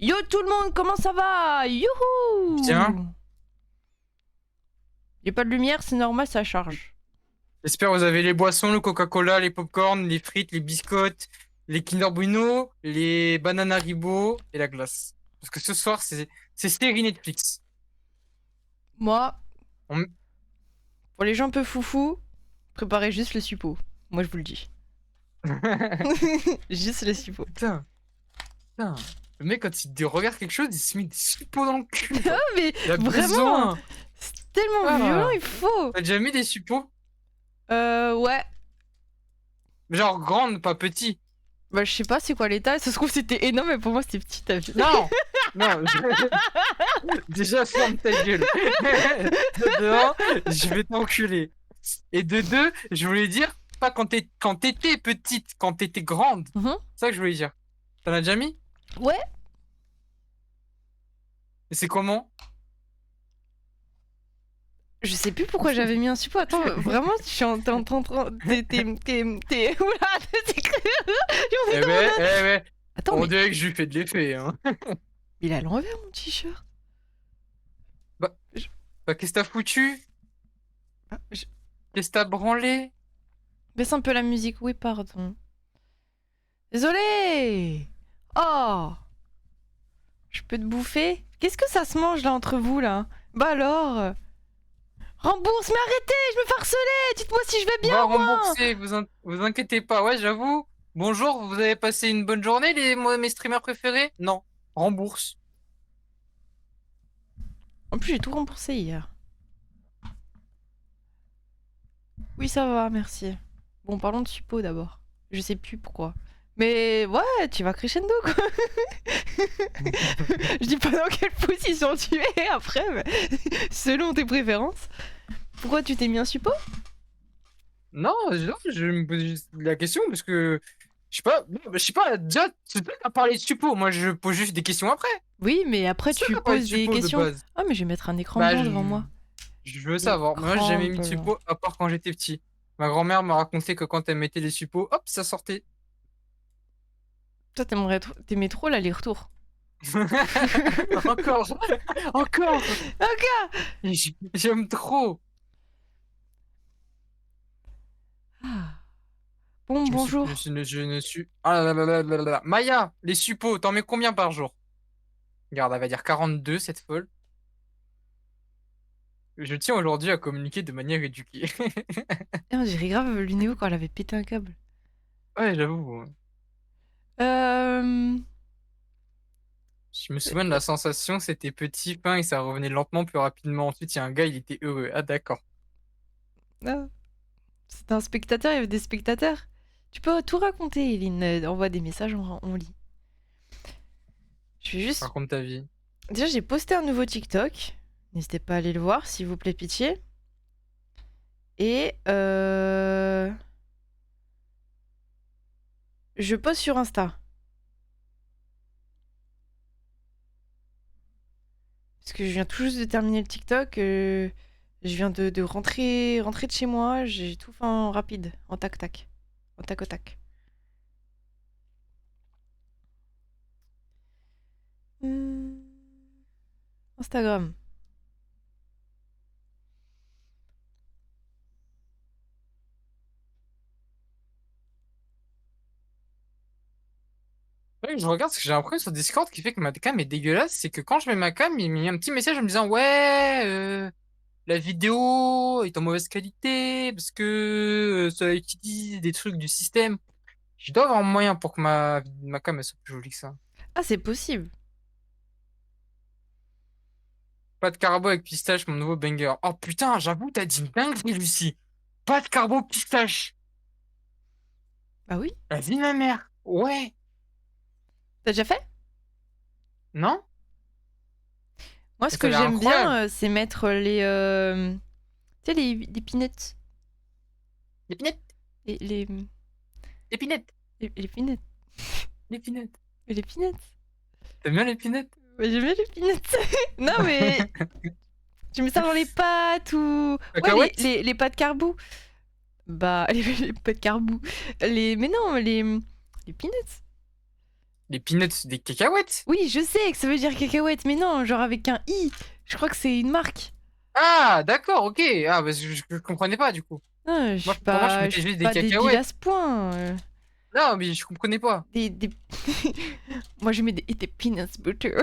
Yo tout le monde, comment ça va? Youhou! Bien. Y'a pas de lumière, c'est normal, ça charge. J'espère que vous avez les boissons, le Coca-Cola, les pop-corn, les frites, les biscottes, les Kinder Bueno, les bananes Haribo et la glace. Parce que ce soir, c'est série Netflix. Moi, On- pour les gens un peu foufou, préparez juste le suppo. Moi je vous le dis. Juste le suppo. Putain, putain. Le mec, quand il regarde quelque chose, il se met des suppos dans le cul. Ah mais Il a vraiment, besoin. c'est tellement Ah. violent, il faut. T'as déjà mis des suppos? Ouais. Genre grande, pas petit. Bah je sais pas c'est quoi l'état, ça se trouve c'était énorme mais pour moi c'était petit, t'as vu? Non, non. Déjà, ferme ta gueule. De un, je vais t'enculer. Et de deux, je voulais dire, pas quand t'étais petite, quand t'étais grande. Mhm. C'est ça que je voulais dire. T'en as déjà mis? Ouais. Et c'est comment? Je sais plus pourquoi j'avais mis un suppo. Attends, vraiment, je suis en train. T'es. Oula, t'es cru. Eh ben, eh ben, Attends, on mais dirait que je lui fais de l'effet, hein. il a l'envers mon t-shirt. Bah, qu'est-ce que t'as foutu? Ah, Qu'est-ce que t'as branlé? baisse un peu la musique, oui, pardon. Désolé. Oh. Je peux te bouffer? Qu'est-ce que ça se mange là entre vous là? Bah alors. Rembourse, mais arrêtez, je me fais harceler. Dites-moi si je vais On bien. va Moi. rembourser, vous inquiétez pas. Ouais, j'avoue. Bonjour, vous avez passé une bonne journée, mes streamers préférés? Non, rembourse. En plus, j'ai tout remboursé hier. Oui, ça va, merci. Bon, parlons de suppo d'abord. Je sais plus pourquoi. Mais ouais, tu vas crescendo quoi. Je dis pas dans quelle position tu es après, mais selon tes préférences. Pourquoi tu t'es mis un suppo? Non, je me pose juste la question parce que je sais pas, déjà, c'est toi qui as parlé de suppos. Moi, je pose juste des questions après. Oui, mais après C'est toi tu qui as parlé de poses des suppos de questions. base. Ah, mais je vais mettre un écran Bah, blanc devant moi. je veux savoir. Moi, j'ai jamais mis de suppos à part quand j'étais petit. Ma grand-mère m'a raconté que quand elle mettait des suppos, hop, ça sortait. Toi, t'aimais trop l'aller-retour. Encore, encore. Ok. J'aime trop. Ah. Bon, bonjour. Je ne suis. Ah là là là là là là. Maya, les suppos, t'en mets combien par jour? Regarde, elle va dire 42, cette folle. Je tiens aujourd'hui à communiquer de manière éduquée. Eh, on dirait grave Lunéo quand elle avait pété un câble. Ouais, j'avoue. Euh... Je me souviens de la sensation, c'était petit, fin, et ça revenait lentement, plus rapidement. Ensuite, il y a un gars, il était heureux. Ah, d'accord. Ah. C'était un spectateur, il y avait des spectateurs. Tu peux tout raconter, Eline. Envoie des messages, on lit. Je vais juste. Raconte ta vie. Déjà, j'ai posté un nouveau TikTok. N'hésitez pas à aller le voir, s'il vous plaît, pitié. Et je poste sur Insta. Parce que je viens tout juste de terminer le TikTok. Je viens de rentrer de chez moi. J'ai tout fait en rapide, en tac-tac. En tac au tac. Instagram. Ouais, je regarde parce que j'ai un problème sur Discord qui fait que ma cam est dégueulasse. C'est que quand je mets ma cam, il met un petit message en me disant ouais, la vidéo est en mauvaise qualité parce que ça utilise des trucs du système. Je dois avoir un moyen pour que ma cam elle soit plus jolie que ça. Ah, c'est possible. Pas de carbo avec pistache, mon nouveau banger. Oh putain, j'avoue, t'as dit une dinguerie, Lucie. Pas de carbo pistache. Ah oui? La vie de ma mère. Ouais. T'as déjà fait? Non? Moi, ce Ça a que l'air j'aime bien, incroyable. c'est mettre les. Tu sais, les peanuts. Les pinettes, Les, les, les pinettes, les peanuts. les pinettes. Les peanuts. T'aimes bien les pinettes? Ouais, j'aime bien les peanuts. Non, mais tu mets ça dans les pâtes ou. Ouais, Cacahuètes? les pâtes carbou. Bah, les pâtes carbou. Mais non, les peanuts. Les peanuts, c'est des cacahuètes. Oui, je sais que ça veut dire cacahuète, mais non, genre avec un i. Je crois que c'est une marque. Ah, d'accord, ok. Ah, bah, je comprenais pas, du coup. Non, Moi, pour moi, je je mettais suis juste des pas débile à cacahuètes. ce point. Non, mais je comprenais pas. Des... Moi, je mets des peanuts butter.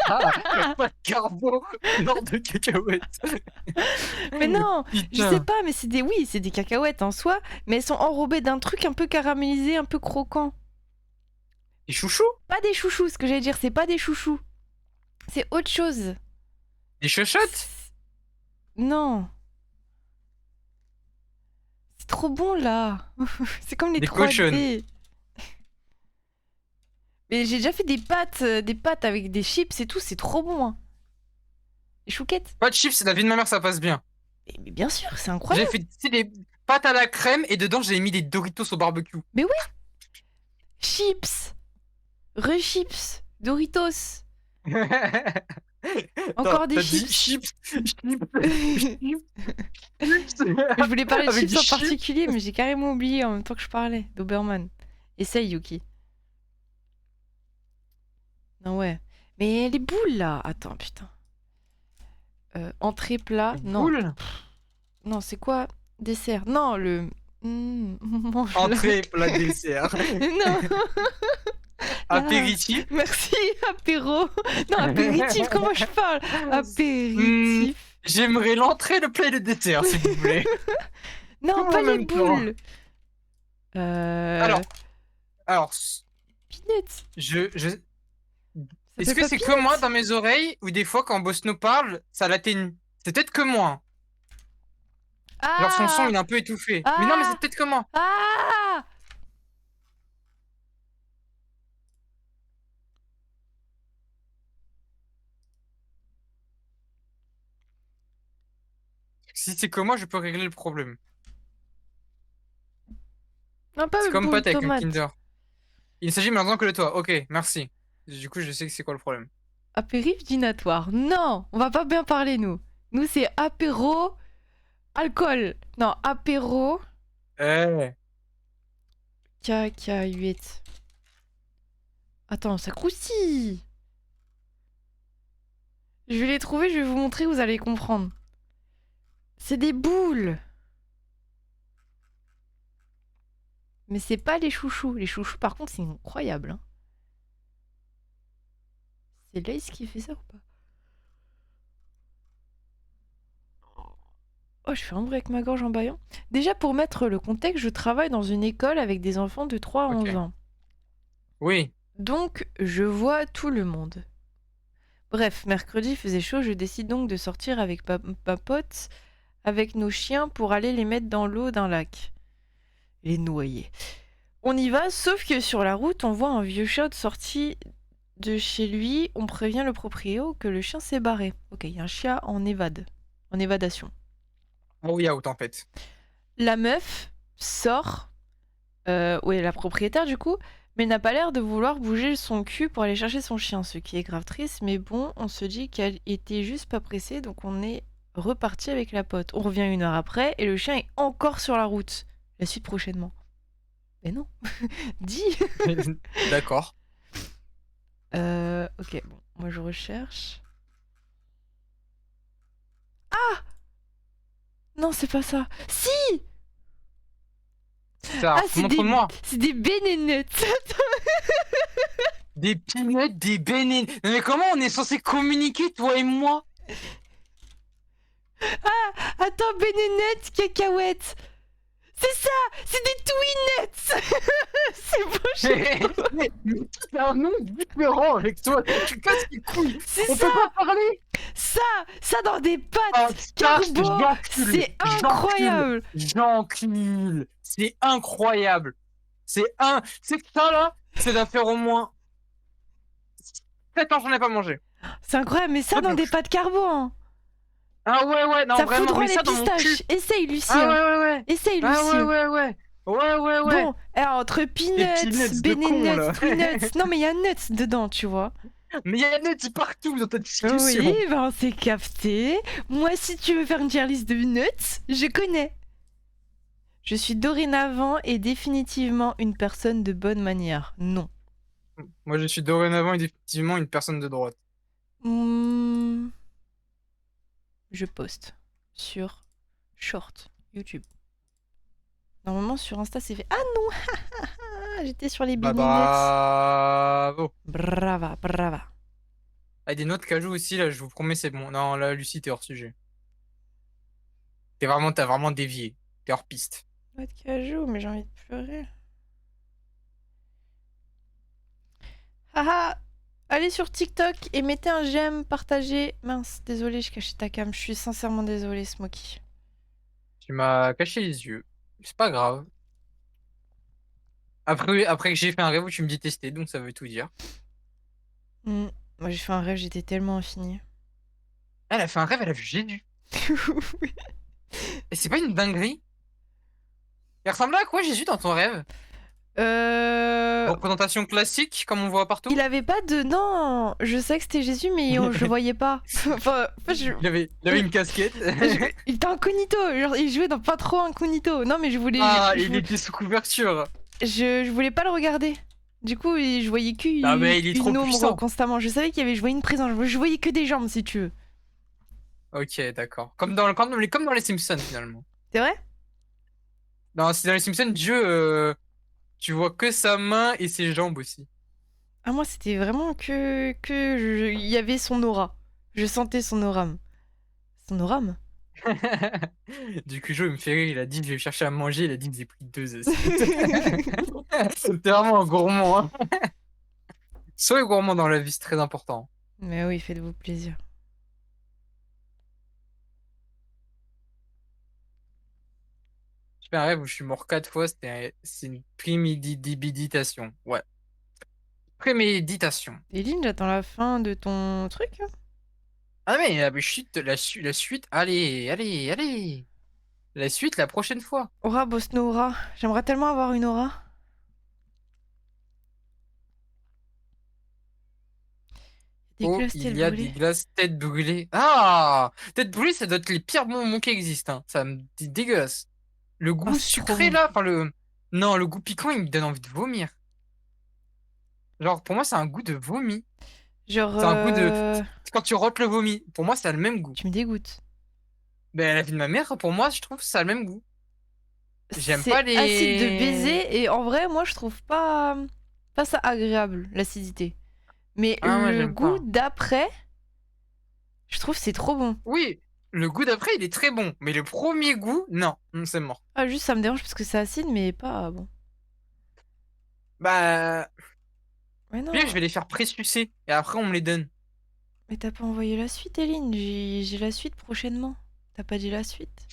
Ah, pas de carbo, lors de cacahuètes. Mais non, je sais Putain. pas, mais c'est des... Oui, c'est des cacahuètes en soi, mais elles sont enrobées d'un truc un peu caramélisé, un peu croquant. Et chouchou? Pas des chouchous, ce que j'allais dire, c'est pas des chouchous. C'est autre chose. Des chochottes? Non. C'est trop bon, là. C'est comme les Des 3D. cochonnes. Mais j'ai déjà fait des pâtes avec des chips et tout, c'est trop bon, hein. Les chouquettes. Pas de chips, la vie de ma mère, ça passe bien. Mais bien sûr, c'est J'ai incroyable. fait, tu sais, des pâtes à la crème et dedans, j'ai mis des Doritos au barbecue. Mais oui, chips, re-chips, Doritos, Attends, encore des t'as dit chips. chips, chips, Je chips. voulais parler de Avec chips des en chips. particulier, mais j'ai carrément oublié en même temps que je parlais. Doberman. Essaye, Yuki. Non, ouais. Mais les boules, là. Attends, putain. Entrée plat. Non. Boule. Non, c'est quoi? Dessert. Non, le... mange-le. Entrée, plat, dessert. Non. Apéritif. Merci, apéro. Non, apéritif, comment je parle? Apéritif. J'aimerais l'entrée, le plat et le dessert, s'il vous plaît. Non, Tout en pas les même temps. boules. Alors, Peanuts. je... Ça Est-ce fait que pas c'est que moi peanuts. dans mes oreilles ou des fois quand Boss nous parle, ça l'atténue? C'est peut-être que moi. Genre son son, Ah. il est un peu étouffé. Mais non, mais c'est Ah. peut-être que moi. Ah. Si c'est que moi, je peux régler le problème. Non, pas C'est le comme boule pote avec un tomate. Kinder. Il ne s'agit maintenant que de toi. Ok, merci. Du coup, je sais que c'est quoi le problème. Apéritif dînatoire. Non, on va pas bien parler, nous. Nous, c'est apéro, alcool. Non, apéro, Eh. cacahuètes. Attends, ça croustille. Je vais les trouver, je vais vous montrer, vous allez comprendre. C'est des boules. Mais c'est pas les chouchous. Les chouchous, par contre, c'est incroyable, hein. C'est Lace qui fait ça ou pas? Oh, je fais un bruit avec ma gorge en bâillant. Déjà, pour mettre le contexte, je travaille dans une école avec des enfants de 3 à 11 Ok. ans. Oui. Donc, je vois tout le monde. Bref, mercredi il faisait chaud, je décide donc de sortir avec ma pote, avec nos chiens pour aller les mettre dans l'eau d'un lac. Les noyer. On y va, sauf que sur la route, on voit un vieux chat sorti de chez lui. On prévient le proprio que le chien s'est barré. Ok, il y a un chien en évadation. Ah oui, out en fait. La meuf sort, ouais, la propriétaire du coup, mais n'a pas l'air de vouloir bouger son cul pour aller chercher son chien, ce qui est grave triste, mais bon, on se dit qu'elle était juste pas pressée, donc on est reparti avec la pote. On revient 1 heure après, et le chien est encore sur la route. La suite prochainement. Mais non, dis. D'accord. Ok, bon, moi je recherche. Ah. Non, c'est pas ça. Si. Ça, Ah, montre-moi. c'est des bénénettes. Des peanuts, des bénénes. Non, mais comment on est censé communiquer, toi et moi? Attends, bénénettes, cacahuètes. C'est ça, c'est des Twinettes. C'est bon, Mais c'est un nom différent avec toi. Tu casses les couilles. c'est On ça, peut pas parler. ça dans des Oh, pâtes sache, carbo, j'encule. c'est incroyable. J'encule. C'est incroyable. C'est que ça là, c'est d'affaire au moins 7 ans, j'en ai pas mangé. C'est incroyable, mais ça De dans des bouche. pâtes carbo, hein. Ah ouais, non, Ça vraiment, foudroie mais les ça dans mon cul. pistaches. Essaye, Ah Lucien. ouais. Essaye, Ah Lucien. ouais. Ouais. Bon, alors, entre peanuts, peanuts de con, là. bénénettes, Twinuts. Non, mais il y a nuts dedans, tu vois. Mais il y a nuts partout dans ta discussion. Oui, ben on s'est capté. Moi, si tu veux faire une tier list de nuts, je connais. Je suis dorénavant et définitivement une personne de bonne manière. Non. Moi, je suis dorénavant effectivement une personne de droite. Hmm, je poste sur Short YouTube. Normalement, sur Insta, c'est fait. Ah non, j'étais sur les Bah, bénignettes. bravo. Brava, brava. Ah, des noix de cajou aussi, là, je vous promets, c'est bon. Non, là, Lucie, t'es hors sujet. T'as vraiment dévié. T'es hors piste. Noix de cajou, mais j'ai envie de pleurer. Haha, allez sur TikTok et mettez un j'aime, partagez. Mince, désolé, je cachais ta cam. Je suis sincèrement désolée, Smokey. Tu m'as caché les yeux. C'est pas grave. Après que j'ai fait un rêve où tu me détestais, donc ça veut tout dire. Hmm, moi, j'ai fait un rêve, j'étais tellement infinie. Elle a fait un rêve, elle a vu Jésus. Et c'est pas une dinguerie? Il ressemblait à quoi Jésus dans ton rêve? Euh... Représentation classique, comme on voit Il partout? avait pas de... Non, je sais que c'était Jésus, mais je le voyais pas. Enfin, Il avait une casquette. il était incognito, genre, il jouait dans pas trop incognito. Non, mais je voulais... Ah, il était sous couverture. Je voulais pas le regarder. Du coup, je voyais Ah, mais il est trop qu'une ombre puissant. constamment. Je savais je voyais une présence. Je voyais que des jambes, si tu veux. Ok, d'accord. Comme dans les Simpsons, finalement. C'est vrai? Non, c'est dans les Simpsons, Dieu, tu vois que sa main et ses jambes aussi. Ah, moi, c'était vraiment il y avait son aura. Je sentais son oram. Son oram? Du coup, Joe, il me fait rire, il a dit, je vais chercher à manger, il a dit, j'ai pris 2 assiettes. C'était vraiment un gourmand, hein. Soyez gourmand dans la vie, c'est très important. Mais oui, faites-vous plaisir. J'ai fait un rêve où je suis mort 4 fois, c'est une préméditation. Ouais. Préméditation. Eline, j'attends la fin de ton truc, hein. Ah mais la suite, allez, allez, allez. La suite la prochaine fois. Aura Bosno Aura. J'aimerais tellement avoir une aura. Des Oh, glaces telles il y a des brûlées. glaces tête brûlée. Ah! Tête brûlée, ça doit être les pires bonbons qui existent, hein. Ça me dit dégueulasse. Le Ah, goût c'est trop sucré bon. là, enfin le. Non, le goût piquant, il me donne envie de vomir. Genre, pour moi, c'est un goût de vomi. Genre, C'est un goût de. Quand tu rotes le vomi, pour moi, ça a le même goût. tu me dégoûtes. Ben, la vie de ma mère, pour moi, je trouve que ça a le même goût. J'aime C'est pas acide de les. baiser et en vrai, moi, je trouve pas ça agréable, l'acidité. Mais Ah, moi, le j'aime goût pas. d'après, je trouve c'est trop bon. Oui, le goût d'après, il est très bon. Mais le premier goût, non, c'est mort. Ah, juste, ça me dérange parce que c'est acide, mais pas bon. Bah, Mais puis non, je vais les faire présucer. Et après, on me les donne. mais t'as pas envoyé la suite, Eline. J'ai la suite prochainement. T'as pas dit la suite.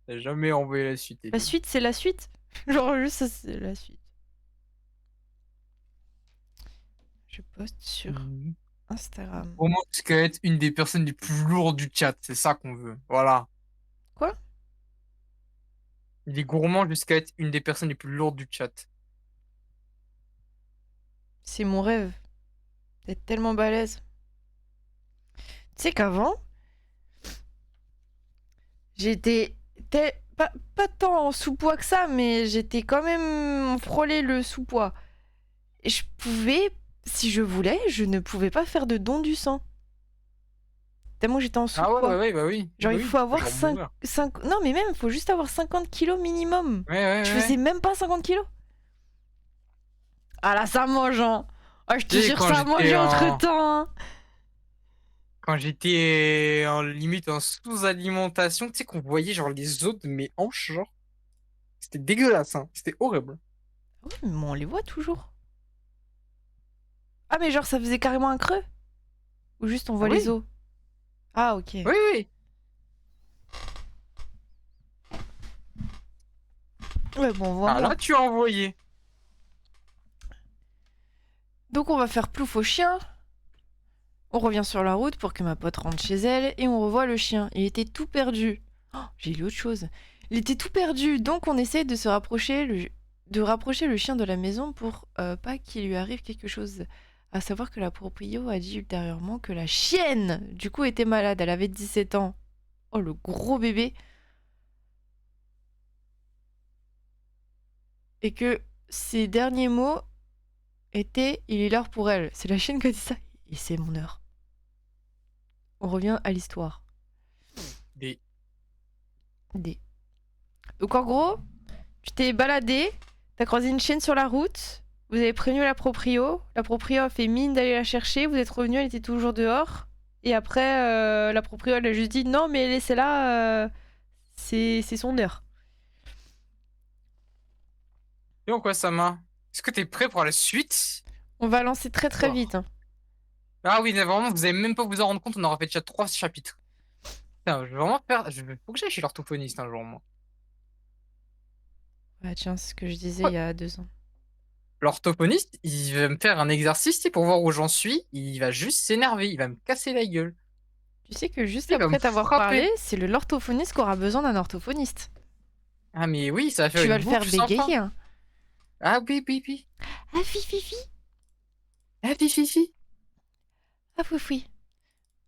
T'as jamais envoyé la suite, La Elie. suite, c'est la suite. Genre, juste, ça, c'est la suite. Je poste sur Mhm. Instagram. Pour moi, jusqu'à être une des personnes les plus lourdes du chat. C'est ça qu'on veut. Voilà. Quoi? Il est gourmand jusqu'à être une des personnes les plus lourdes du chat. C'est mon rêve d'être tellement balèze. Tu sais qu'avant, j'étais pas tant en sous-poids que ça, mais j'étais quand même frôlé le sous-poids. Et je pouvais, si je voulais, je ne pouvais pas faire de don du sang. Tellement j'étais en Ah ouais, sous-poids. ouais, ouais, bah oui. Genre, Bah il oui, faut tu peux avoir genre mourir. 5... Non, mais même, il faut juste avoir 50 kilos minimum. Ouais, ouais, Je ouais. faisais même pas 50 kilos. Ah là, ça mange, hein. Ah, je te Tu sais, jure, ça a mangé entre-temps, hein. quand j'étais en limite en sous-alimentation, tu sais qu'on voyait genre les os de mes hanches, genre. C'était dégueulasse, hein. C'était horrible. Ah oui, mais on les voit toujours. Ah, mais genre, ça faisait carrément un creux? Ou juste on Ah voit les oui, os? Ah, ok. oui, oui. Ouais, bon, on voit Ah moins. là, tu as envoyé. Donc, on va faire plouf au chien. On revient sur la route pour que ma pote rentre chez elle et on revoit le chien. Il était tout perdu. Oh, j'ai lu autre chose. Il était tout perdu, donc on essaie de de rapprocher le chien de la maison pour pas qu'il lui arrive quelque chose. À savoir que la proprio a dit ultérieurement que la chienne, du coup, était malade. Elle avait 17 ans. Oh, le gros bébé. Et que ses derniers mots étaient il est l'heure pour elle. C'est la chienne qui a dit ça. Et c'est mon heure. On revient à l'histoire. Des... D. Donc en gros, tu t'es baladé, t'as croisé une chienne sur la route, vous avez prévenu la proprio a fait mine d'aller la chercher, vous êtes revenu, elle était toujours dehors. Et après, la proprio elle a juste dit non mais laissez-la, c'est son heure. Et en quoi, Sama? Est-ce que t'es prêt pour la suite? On va lancer très très Oh. vite. Hein. Ah oui, mais vraiment, vous allez même pas vous en rendre compte, on aura fait déjà 3 chapitres. Putain, je vais vraiment faire... Faut que j'aille chez l'orthophoniste un jour, moi. Ah tiens, c'est ce que je disais il y a 2 ans. L'orthophoniste, il va me faire un exercice, tu sais, pour voir où j'en suis. Il va juste s'énerver, il va me casser la gueule. Tu sais que juste Il va me après t'avoir parlé, frapper. c'est l'orthophoniste qui aura besoin d'un orthophoniste. Ah mais oui, ça va faire Tu vas une le faire boucle sans fin. bégayer. Hein. Ah oui, oui, oui. Ah fifi, Ah fifi. ah foufoui.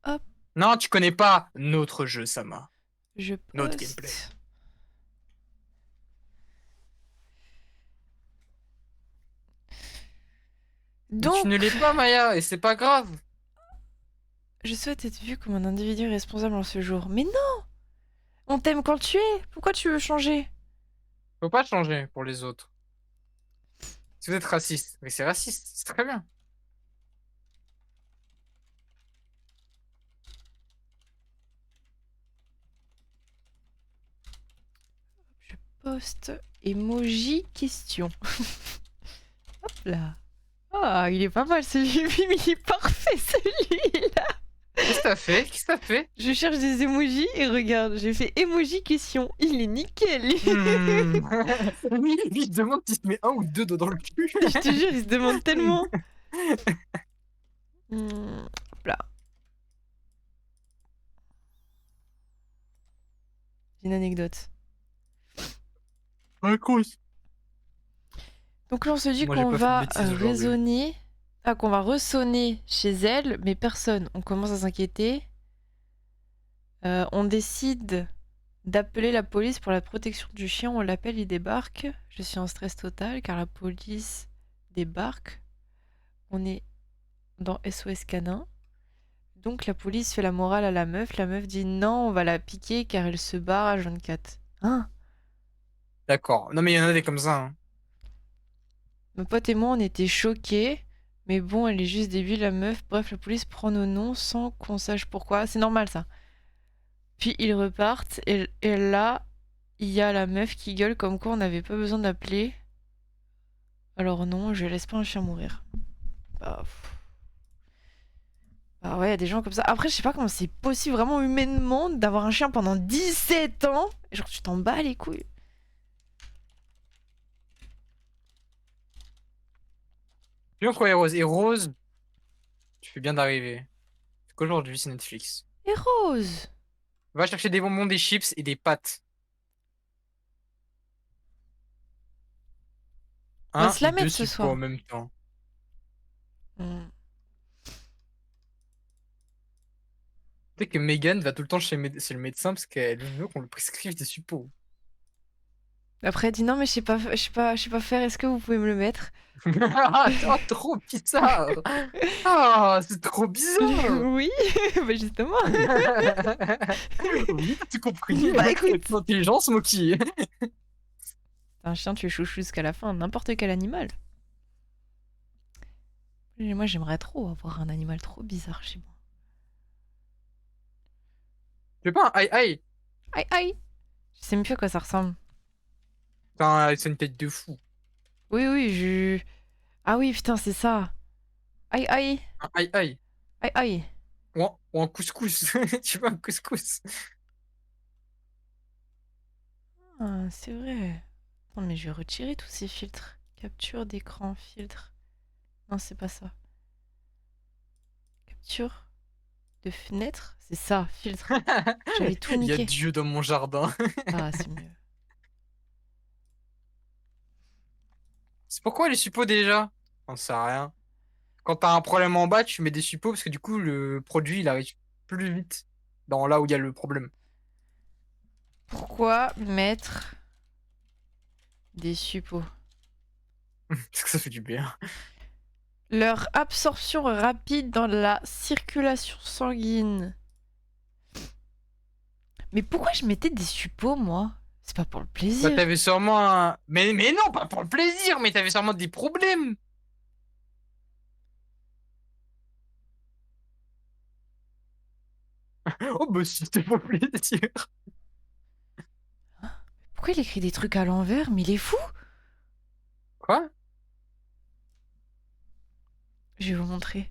Hop, Non, tu connais pas notre jeu, Sama. je Notre gameplay. poste. Mais tu ne Donc, l'es pas, Maya, et c'est pas grave. je souhaite être vu comme un individu responsable en ce jour. Mais non, on t'aime quand tu es. Pourquoi tu veux changer? Faut pas changer pour les autres. Si vous êtes raciste, mais c'est raciste, c'est très bien. Je poste emoji question. Hop là. Ah, il est pas mal celui-là, mais il est parfait celui-là. Qu'est-ce que t'as fait? Qu'est-ce que t'as fait? Je cherche des emojis et regarde, j'ai fait emoji question. Il est nickel. Lui, il demande s'il se met un ou deux doigts dans le cul. Je te jure, il se demande tellement. Hop là. J'ai une anecdote. Raconte. Donc là, on se dit Moi, j'ai qu'on pas fait de va bêtises aujourd'hui. raisonner, qu'on va ressonner chez elle, mais personne. On commence à s'inquiéter. On décide d'appeler la police pour la protection du chien. On l'appelle, il débarque. Je suis en stress total car la police débarque. On est dans SOS canin. Donc la police fait la morale à la meuf. La meuf dit non, on va la piquer car elle se barre à 24. Hein? D'accord. Non, mais il y en a des comme ça. Hein. Mon pote et moi, on était choqués. Mais bon, elle est juste débile, la meuf. Bref, la police prend nos noms sans qu'on sache pourquoi. C'est normal, ça. Puis ils repartent. Et là, il y a la meuf qui gueule comme quoi on n'avait pas besoin d'appeler. Alors non, je laisse pas un chien mourir. Bah, bah ouais, il y a des gens comme ça. Après, je sais pas comment c'est possible vraiment humainement d'avoir un chien pendant 17 ans. Genre, tu t'en bats les couilles. Tu vois quoi, et Rose? Et Rose, tu fais bien d'arriver. Parce qu'aujourd'hui, c'est Netflix. Et Rose? Va chercher des bonbons, des chips et des pâtes. On va Un se ou la deux, mettre ce si pas en soir. même temps. Hmm. Tu sais que Megan va tout le temps chez le médecin parce qu'elle veut qu'on lui prescrive des suppos. Après, elle dit non, mais je sais pas faire. Est-ce que vous pouvez me le mettre? Ah, oh, trop bizarre! Ah, c'est trop bizarre! Oui, bah justement. Oui, t'as tout compris. Bah écoute. Intelligence, Moki. Un chien, tu es chouchou jusqu'à la fin, n'importe quel animal. Moi, j'aimerais trop avoir un animal trop bizarre chez moi. Tu veux pas un aïe aïe? Aïe aïe! Je sais même plus à quoi ça ressemble. Putain, c'est une tête de fou. Oui, oui, Ah oui, putain, c'est ça. Aïe aïe! Un aïe aïe. Aïe aïe! Ou un couscous. Tu veux un couscous? Ah, c'est vrai. Non, mais je vais retirer tous ces filtres. Capture d'écran, filtre. Non, c'est pas ça. Capture de fenêtre? C'est ça, filtre. J'avais tout Il y a niqué. Dieu dans mon jardin. Ah, c'est mieux. C'est pourquoi les suppos déjà? On sait rien. Quand t'as un problème en bas, tu mets des suppos parce que du coup, le produit, il arrive plus vite dans là où il y a le problème. Pourquoi mettre des suppos? Parce que ça fait du bien. Leur absorption rapide dans la circulation sanguine. Mais pourquoi je mettais des suppos, moi? C'est pas pour le Bah, plaisir. t'avais sûrement un... Mais non, pas pour le plaisir, mais t'avais sûrement des problèmes. Oh, bah si, c'était pour le plaisir. Pourquoi il écrit des trucs à l'envers? Mais il est fou! Quoi? Je vais vous montrer.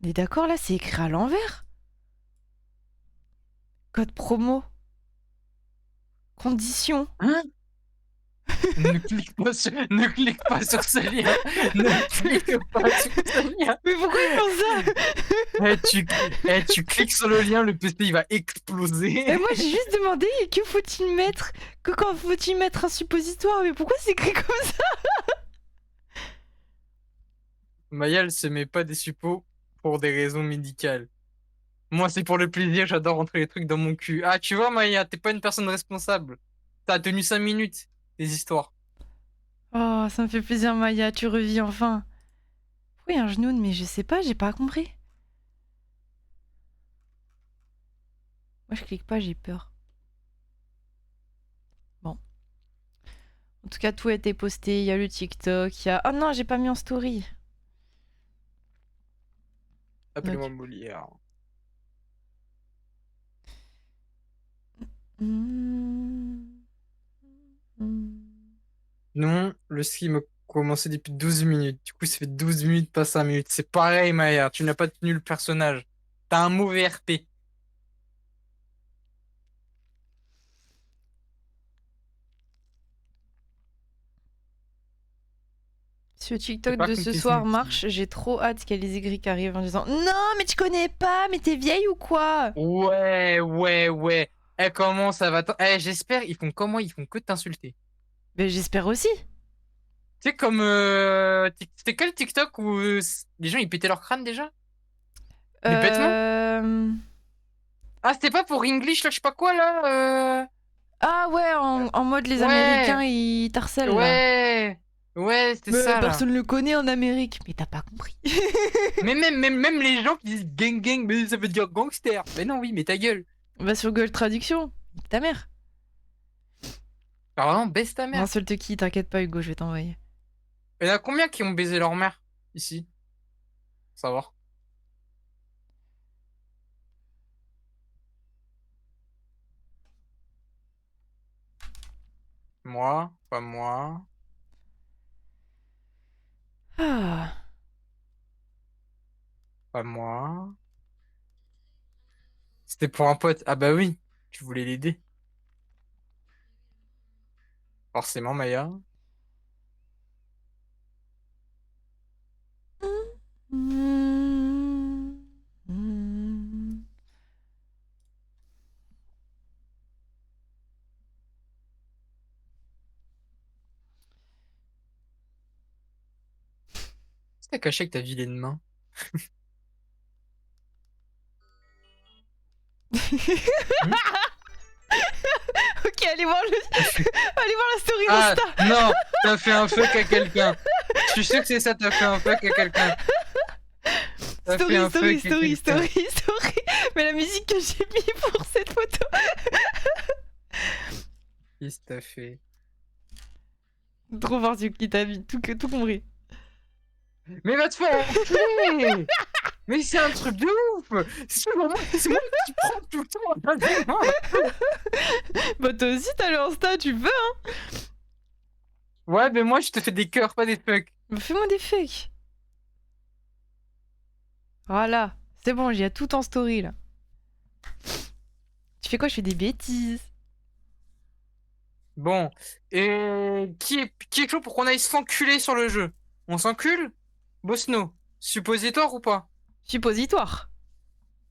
On est d'accord, là, c'est écrit à l'envers? Code promo. Conditions. Hein? Ne clique pas sur ce lien. Ne clique pas sur ce lien. Mais pourquoi ils font ça? Tu cliques sur le lien, le PC il va exploser. Et moi j'ai juste demandé que faut-il mettre? Que quand faut-il mettre un suppositoire? Mais pourquoi c'est écrit comme ça? Maya, elle se met pas des suppos pour des raisons médicales. Moi, c'est pour le plaisir, j'adore rentrer les trucs dans mon cul. Ah, tu vois, Maya, t'es pas une personne responsable. T'as tenu 5 minutes, des histoires. Oh, ça me fait plaisir, Maya, tu revis enfin. Pourquoi il y a un genou? Mais je sais pas, j'ai pas compris. Moi je clique pas, j'ai peur. Bon. En tout cas, tout a été posté. Il y a le TikTok, il y a... Oh non, j'ai pas mis en story. Appelez-moi Molière. Hmm. Hmm. Non, le stream a commencé depuis 12 minutes. Du coup, ça fait 12 minutes, pas 5 minutes. C'est pareil, Maya, tu n'as pas tenu le personnage. T'as un mauvais RP. Si le C'est TikTok pas de comme ce tes soir smoothies. marche, j'ai trop hâte qu'il y ait les aigris qui arrivent en disant non, mais tu connais pas, mais t'es vieille ou quoi? Ouais. Eh, comment ça va? Eh, j'espère, ils font comment? Ils font que t'insulter. Ben j'espère aussi. Tu sais, comme... C'était quel TikTok où les gens, ils pétaient leur crâne déjà? Mais bêtement? Euh... Ah, c'était pas pour English, là, je sais pas quoi, là Ah ouais, en mode les Américains, Ouais, ils t'harcèlent là. ouais, ouais, c'était Mais ça, là. personne le connaît en Amérique. Mais t'as pas compris. Mais même les gens qui disent gang, mais ça veut dire gangster. Mais non, oui, mais ta gueule. Va sur Google Traduction. Ta mère. Alors vraiment, baisse ta Un mère. seul te qui, t'inquiète pas Hugo, je vais t'envoyer. Il y en a combien qui ont baisé leur mère, ici? Faut savoir. Moi, pas moi, Ah. pas moi. C'était pour un pote. Ah bah oui, tu voulais l'aider. Forcément, Maya. Hmm. Hmm. Qu'est-ce que t'as caché avec ta vilaine main? Hmm. Ok, allez voir, allez voir la story Ah, d'Insta. non, t'as fait un fuck à quelqu'un. Je suis sûr que c'est ça, t'as fait un fuck à quelqu'un. T'as fait Story, un story, fuck à story, quelqu'un. story, story. Mais la musique que j'ai mis pour cette photo. Qu'est-ce que t'as fait? Trop fort, celui qui t'a mis tout compris. Mais va te faire enculer! Mais c'est un truc de ouf! C'est moi qui prends tout le temps! Bah toi aussi t'as le Insta, tu veux hein? Ouais, mais moi je te fais des cœurs, pas des fucks. Bah fais-moi des fakes. Voilà, c'est bon, j'ai tout en story là. Tu fais quoi? Je fais des bêtises. Bon, et qui est chaud pour qu'on aille s'enculer sur le jeu? On s'encule? Bosno, suppositoire ou pas? Suppositoire.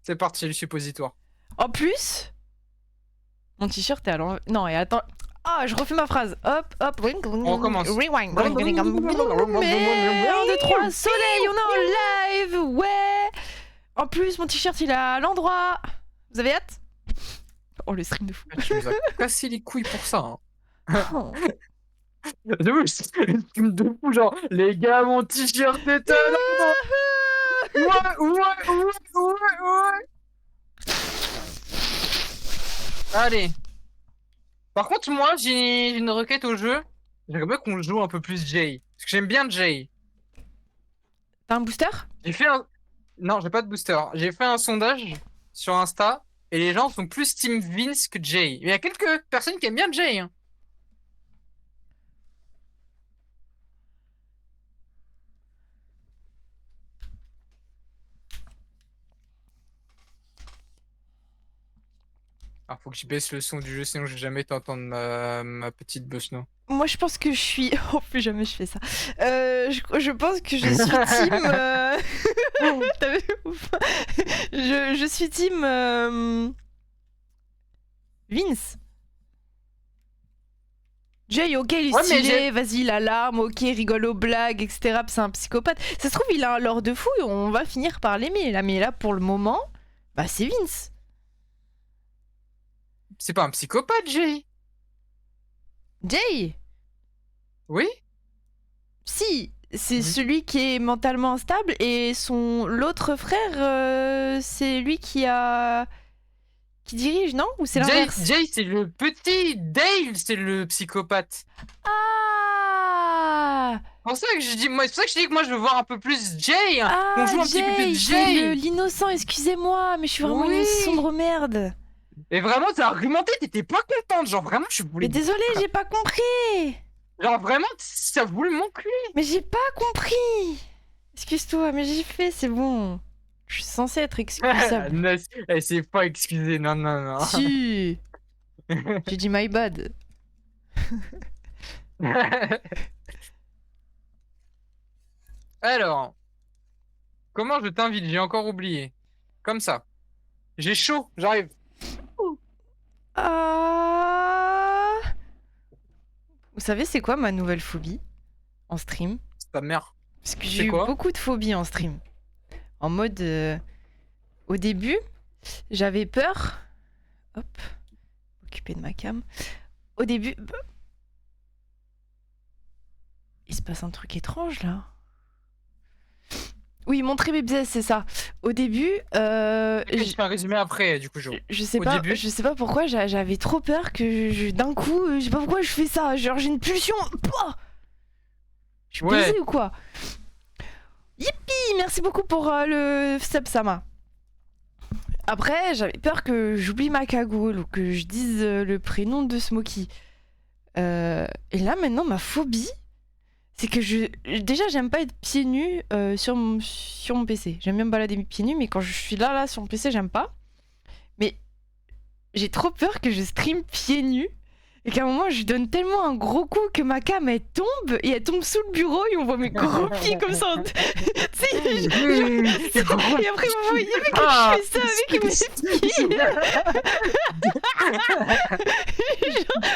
C'est parti, le suppositoire. En plus, mon t-shirt est à l'envers. Non, et attends. Ah, je refais ma phrase. Hop, hop. On recommence. Rewind. Mais 1, 2, 3, soleil, on est en live. Ouais. En plus, mon t-shirt il est à l'endroit. Vous avez hâte? Oh, le stream de fou. Ah, tu nous as cassé les couilles pour ça, hein. Oh. J'avoue, je film de fou, genre, les gars, mon t-shirt est à l'endroit. Ouais, ouais, ouais, ouais, ouais. Allez. Par contre, moi, j'ai une requête au jeu. J'aimerais bien qu'on joue un peu plus Jay. Parce que j'aime bien Jay. T'as un booster? J'ai fait un... Non, j'ai pas de booster. J'ai fait un sondage sur Insta et les gens sont plus Team Vince que Jay. Mais il y a quelques personnes qui aiment bien Jay, hein. Alors, faut que je baisse le son du jeu, sinon je vais jamais t'entendre ma petite Bosno. Moi, je pense que je suis. Oh, plus jamais je fais ça. Je pense que je suis team. T'as vu ou pas? Je suis team. Vince. Jay, ok, il est Ouais, mais stylé, vas-y, l'alarme, ok, rigolo, blague, etc. C'est un psychopathe. Ça se trouve, il a un lore de fou et on va finir par l'aimer là. Mais là, pour le moment, bah, c'est Vince. c'est pas un psychopathe, Jay. Jay, Oui? si, c'est Oui. celui qui est mentalement instable et l'autre frère, c'est lui qui dirige, non? Ou c'est l'inverse? Jay, c'est le petit. Dale, c'est le psychopathe. Ah! C'est pour ça que je dis, moi, c'est pour ça que je dis que moi je veux voir un peu plus Jay, hein. Qu'on Ah, joue un petit peu plus Jay, c'est Jay. l'innocent, excusez-moi, mais je suis vraiment une Oui. sombre merde. Et vraiment, t'as argumenté, t'étais pas contente. Genre, vraiment, je Mais voulais. désolé, j'ai pas compris. Genre, vraiment, ça voulait mon cul. Mais j'ai pas compris. Excuse-toi, mais j'ai fait, c'est bon. Je suis censée être excusable. Non, elle s'est pas excusée, non, non, non. Si, j'ai dit my bad. Alors, comment je t'invite? J'ai encore oublié. Comme ça. J'ai chaud, j'arrive. Ah. Vous savez, c'est quoi ma nouvelle phobie en stream? C'est ta mère. Parce que C'est j'ai eu quoi? beaucoup de phobies en stream. En mode, au début, j'avais peur. Hop, occuper de ma cam. Au début, il se passe un truc étrange là. Oui, montrer mes biais, c'est ça. Au début, Je fais un résumé après, du coup, je sais Au pas, début. je sais pas pourquoi j'avais trop peur que d'un coup, je sais pas pourquoi je fais ça. Genre j'ai une pulsion. Pouah, je suis Ouais. baisée ou quoi? Yippee, merci beaucoup pour le sub Sama. Après, j'avais peur que j'oublie ma cagoule ou que je dise le prénom de Smokey. Et là, maintenant, ma phobie, c'est que déjà, j'aime pas être pieds nus sur mon PC. J'aime bien me balader pieds nus, mais quand je suis là, sur mon PC, j'aime pas. Mais j'ai trop peur que je stream pieds nus et qu'à un moment, je donne tellement un gros coup que ma cam, elle tombe et elle tombe sous le bureau et on voit mes gros pieds comme ça. Tu sais, et après, vous voyez que Ah, je fais ça avec mes pieds.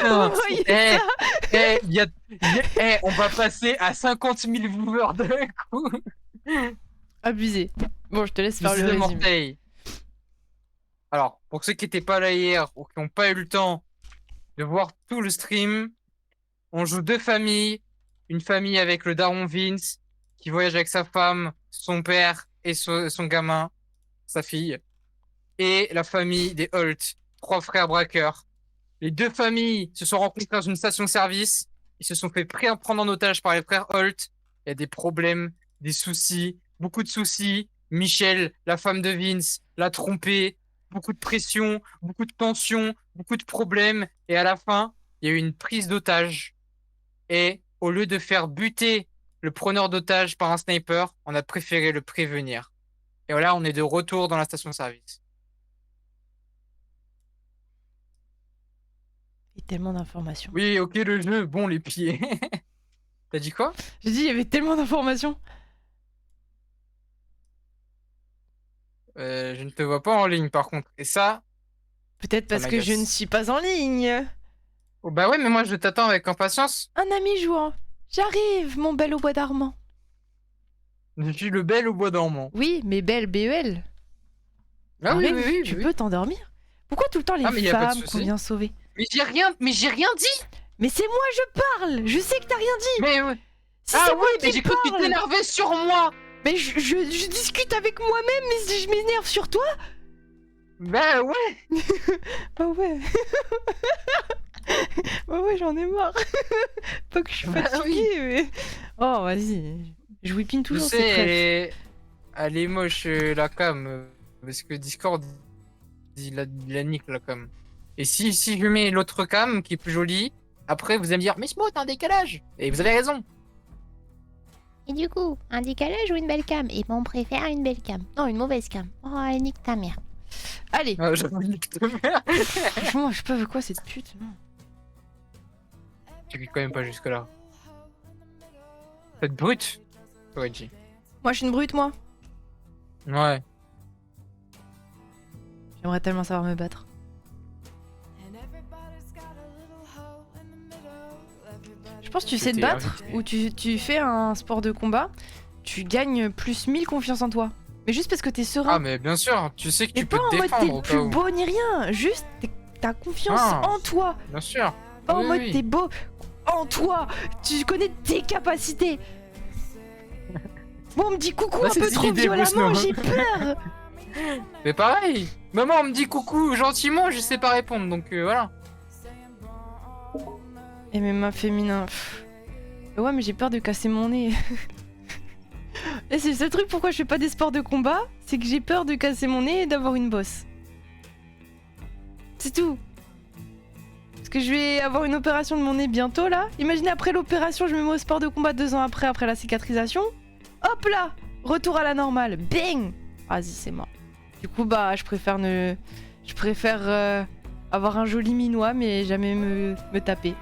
Genre, vous voyez Eh, ça? on va passer à 50 000 viewers d'un coup. Abusé. Bon, je te laisse faire le C'est résumé. mortel. Alors, pour ceux qui n'étaient pas là hier ou qui n'ont pas eu le temps de voir tout le stream, on joue deux familles. Une famille avec le daron Vince, qui voyage avec sa femme, son père et son gamin, sa fille. Et la famille des Holt, trois frères braqueurs. Les deux familles se sont rencontrées dans une station-service. Ils se sont fait prendre en otage par les frères Holt. Il y a des problèmes, des soucis, beaucoup de soucis. Michelle, la femme de Vince, l'a trompé. Beaucoup de pression, beaucoup de tension, beaucoup de problèmes. Et à la fin, il y a eu une prise d'otage. Et au lieu de faire buter le preneur d'otage par un sniper, on a préféré le prévenir. Et voilà, on est de retour dans la station-service. Il y a tellement d'informations. Oui, ok, le jeu, bon, les pieds. T'as dit quoi? J'ai dit, il y avait tellement d'informations. Je ne te vois pas en ligne, par contre. Et ça, Peut-être ça parce que je ne m'agace. suis pas en ligne. Oh, bah ouais, mais moi, je t'attends avec impatience. Un ami jouant. J'arrive, mon bel au bois d'Armand. Je suis le bel au bois dormant. Oui, mais belle BEL. Ah oui, oui, Arrive, oui, tu oui. peux t'endormir. Pourquoi tout le temps les Ah, mais y a pas de femmes qu'on souci. vient sauver? Mais j'ai rien dit. Mais c'est moi, je parle. Je sais que t'as rien dit. Mais ouais. Si Ah c'est moi oui, mais qui j'ai cru que tu parle. t'énervais sur moi. Mais je discute avec moi-même, mais si je m'énerve sur toi. Ben ouais. Bah ouais. Bah ouais, j'en ai marre. Pas que je suis Bah fatiguée, mais... Oh, vas-y. Je whippine Tu toujours sais, ces trèfles. elle est moche la cam. Parce que Discord, il a nique la cam. Et si je mets l'autre cam qui est plus jolie, après vous allez me dire, mais Smo, t'as un décalage. Et vous avez raison. Et du coup, un décalage ou une belle cam? Et ben on préfère une belle cam. Non, une mauvaise cam. Oh, elle nique ta mère. Allez. Ah, j'avoue, nique ta mère. Franchement, je sais pas quoi cette pute. Non. Tu cliques quand même pas jusque là. Cette brute. Ouais, G. Moi, je suis une brute, moi. Ouais. J'aimerais tellement savoir me battre. Je pense que tu sais te C'était battre, invité. ou tu fais un sport de combat, tu gagnes plus 1000 confiance en toi. Mais juste parce que t'es serein. Ah, mais bien sûr, tu sais que Et tu pas peux te en mode t'es défendre le au cas plus où. beau ni rien. Juste, t'as confiance Ah. en toi. Bien sûr. Pas en Oui, mode oui. t'es beau en toi. Tu connais tes capacités. Moi, on me dit coucou Là, un c'est peu cette trop idée, violemment, Bruce, j'ai peur. Mais pareil. Maman me dit coucou gentiment, je sais pas répondre, donc voilà. Et MMA féminin. Ouais, mais j'ai peur de casser mon nez. Et c'est le seul truc pourquoi je fais pas des sports de combat, c'est que j'ai peur de casser mon nez et d'avoir une bosse. C'est tout. Parce que je vais avoir une opération de mon nez bientôt là. Imaginez après l'opération, je me mets au sport de combat 2 ans après la cicatrisation. Hop là, retour à la normale. Bang. Vas-y, c'est mort. Du coup, bah, je préfère avoir un joli minois, mais jamais me taper.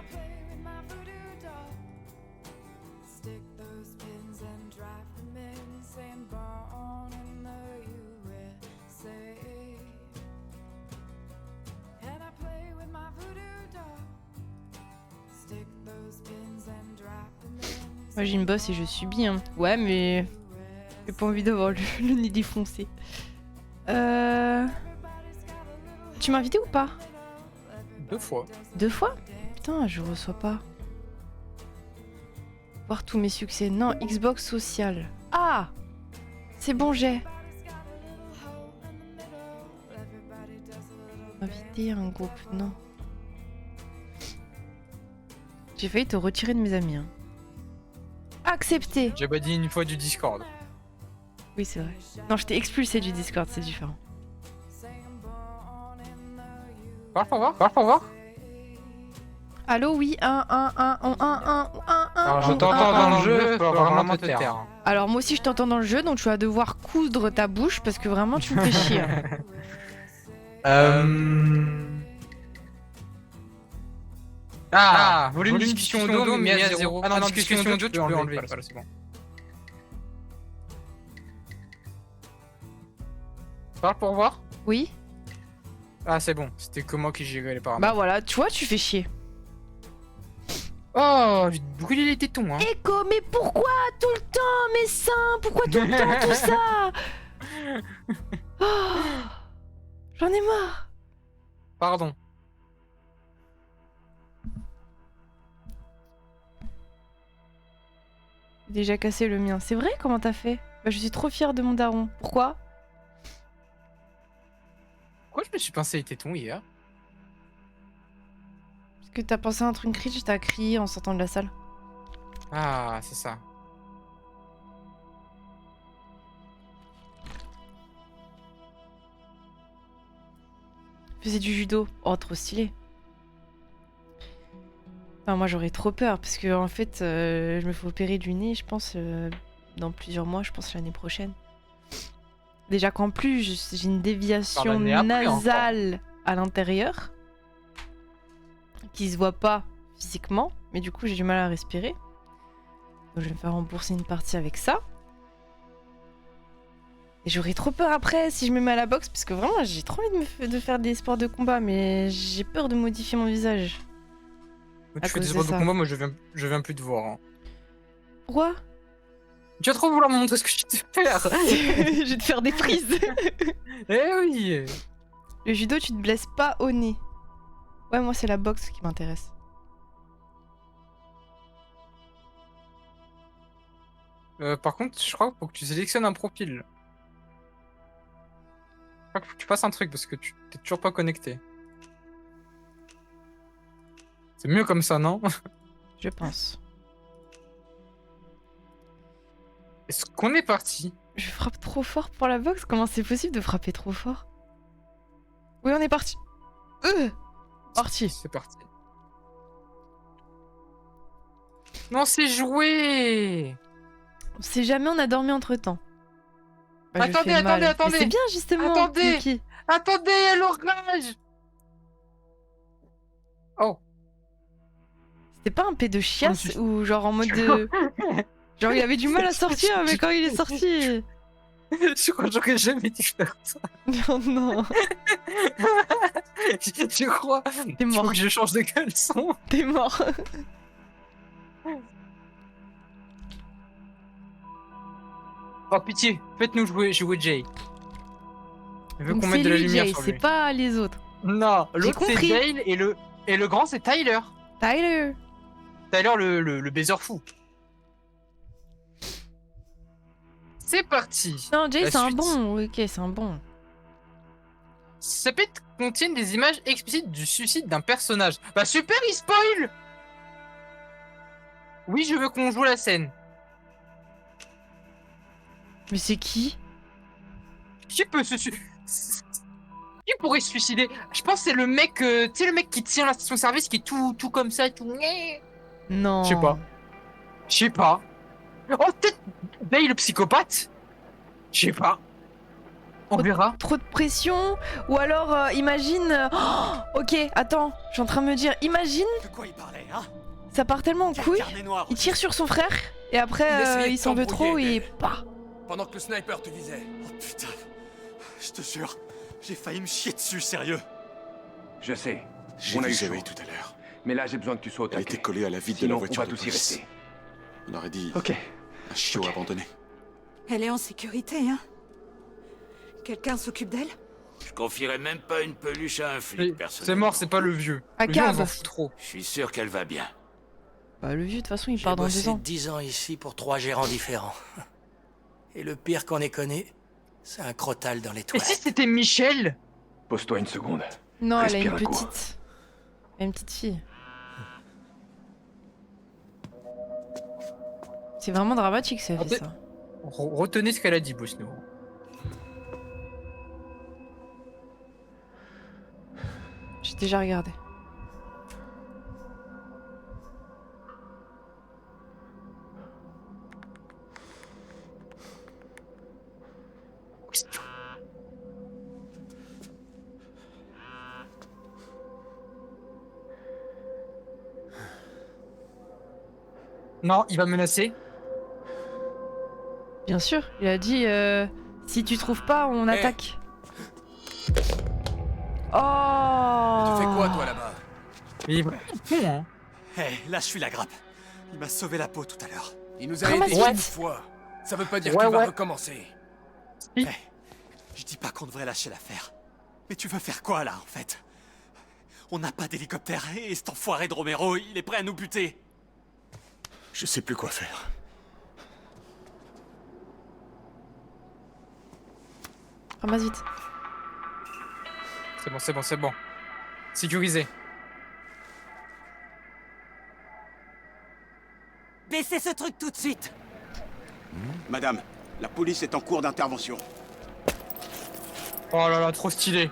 Moi j'ai une bosse et je subis hein. Ouais mais j'ai pas envie d'avoir le nez défoncé. Tu m'as invité ou pas? 2 fois. 2 fois? Putain je reçois pas. Voir tous mes succès. Non, Xbox social. Ah! C'est bon j'ai. Inviter un groupe, non. J'ai failli te retirer de mes amis hein. Accepté. J'ai pas dit une fois du Discord. Oui, c'est vrai. Non, je t'ai expulsé du Discord, c'est différent. Parle pour voir, parle pour voir. Allô, oui, 1. Alors je t'entends dans le jeu, faut vraiment te taire. Alors, moi aussi, je t'entends dans le jeu, donc tu vas devoir coudre ta bouche parce que vraiment, tu me fais chier. Ah, volume discussion audio, mais mis à 0. Ah non, discussion audio, tu peux enlever. Voilà, c'est bon. Parle pour voir. Oui? Ah, c'est bon, c'était que moi qui gérais les Bah paramètres. voilà, tu vois, tu fais chier. Oh, j'ai brûlé les tétons, hein. Echo, mais pourquoi tout le temps, mes seins? Pourquoi tout le temps tout ça? Oh, j'en ai marre. Pardon. J'ai déjà cassé le mien. C'est vrai? Comment t'as fait? Bah, je suis trop fière de mon daron. Pourquoi? Pourquoi je me suis pincé les tétons hier? Parce que t'as pensé à un truc cringe, t'as crié en sortant de la salle. Ah, c'est ça. Faisais du judo. Oh, trop stylé. Enfin, moi, j'aurais trop peur parce que en fait, je me fais opérer du nez, je pense, dans plusieurs mois, je pense l'année prochaine. Déjà qu'en plus, j'ai une déviation Par l'année après, nasale à l'intérieur qui se voit pas physiquement, mais du coup, j'ai du mal à respirer. Donc, je vais me faire rembourser une partie avec ça. Et j'aurais trop peur après si je me mets à la boxe parce que vraiment, j'ai trop envie de faire des sports de combat, mais j'ai peur de modifier mon visage. Tu fais des cause de sports de ça. combat, moi je viens plus te voir. Hein. Pourquoi? Tu vas trop vouloir me montrer ce que je sais faire. Je vais te faire des prises. Eh oui. Le judo, tu te blesses pas au nez. Ouais, moi, c'est la boxe qui m'intéresse. Par contre, je crois qu'il faut que tu sélectionnes un profil. Je crois qu'il faut que tu fasses un truc parce que tu t'es toujours pas connecté. C'est mieux comme ça, non? Je pense. Est-ce qu'on est parti? Je frappe trop fort pour la boxe. Comment c'est possible de frapper trop fort? Oui, on est parti. Parti. C'est parti. Non, c'est joué! On sait jamais, on a dormi entre temps. Attendez. C'est bien justement. Attendez. Mickey. Attendez, il y a l'orage! Oh. C'était pas un P de chiasse suis- ou genre en mode de. Genre il avait du mal à sortir, mais quand il est sorti. Je crois que j'aurais jamais dû faire ça. Non, non, Je crois. t'es Il faut mort, que je change de caleçon. t'es mort. Oh pitié, faites-nous jouer Jay. Il veut Donc qu'on c'est mette de la lui, lumière Jay, sur c'est lui. pas les autres. Non, l'autre c'est compris. Dale et le grand c'est Tyler. Tyler. Tyler le baiser fou. C'est parti. Non, Jay La c'est un suite. bon. Ok, c'est un bon. Ça peut contiennent des images explicites du suicide d'un personnage. Bah super, il spoil. Oui, je veux qu'on joue la scène. Mais c'est qui? Qui peut se suicider? Qui pourrait se suicider? Je pense que c'est le mec, tu sais le mec qui tient la station-service qui est tout comme ça, tout. Non. Je sais pas. Je sais pas. Oh peut-être Dale le psychopathe. Je sais pas. On verra. Trop de pression. Ou alors, imagine. Ok, attends, je suis en train de me dire. Imagine, De quoi il parlait, hein? ça part tellement en Quel couille. carnet noir Il aussi. tire sur son frère. Et Il après, essayait de il s'en veut trop t'embrouiller, et Dale. pas. Pendant que le sniper te visait. Oh putain. Je te jure, j'ai failli me chier dessus, sérieux. Je sais. J'ai On a vu eu chaud. Zoé tout à l'heure. Mais là, j'ai besoin que tu sois au Elle taquet. était collée à la vitre de Sinon, la voiture on va de tous y police. rester. On aurait dit Ok. un chiot abandonné. Elle est en sécurité, hein? Quelqu'un s'occupe d'elle? Je confierais même pas une peluche à un Oui, flic, c'est personnellement. mort, c'est pas le vieux. À Le vieux, on cave. s'en fout trop. Je suis sûr qu'elle va bien. Bah, le vieux, de toute façon, il J'ai part dans 2 bossé ans. 10 ans ici pour 3 gérants différents. Et le pire qu'on ait connu, c'est un crotal dans les Et si toilettes. c'était Michel? Pose-toi une seconde. Non, elle a Respire une un coup. petite. Elle a une petite fille. C'est vraiment dramatique, ça fait ça. Retenez ce qu'elle a dit, Bosno. J'ai déjà regardé. Non, il va menacer. Bien sûr, il a dit si tu trouves pas, on Hey. attaque. Oh Tu fais quoi, toi, là-bas? Mais il va- hein. Hé, là, je suis la grappe. Il m'a sauvé la peau tout à l'heure. Il nous a Ramasse aidés vite. une fois. Ça veut pas dire Ouais, qu'il ouais. va recommencer. Je dis pas qu'on devrait lâcher l'affaire. Mais tu veux faire quoi, là, en fait? On n'a pas d'hélicoptère et cet enfoiré de Romero, il est prêt à nous buter. Je sais plus quoi faire. Ramasse vite. C'est bon. Sécurisé. Baissez ce truc tout de suite! Madame, la police est en cours d'intervention. Oh là là, trop stylé.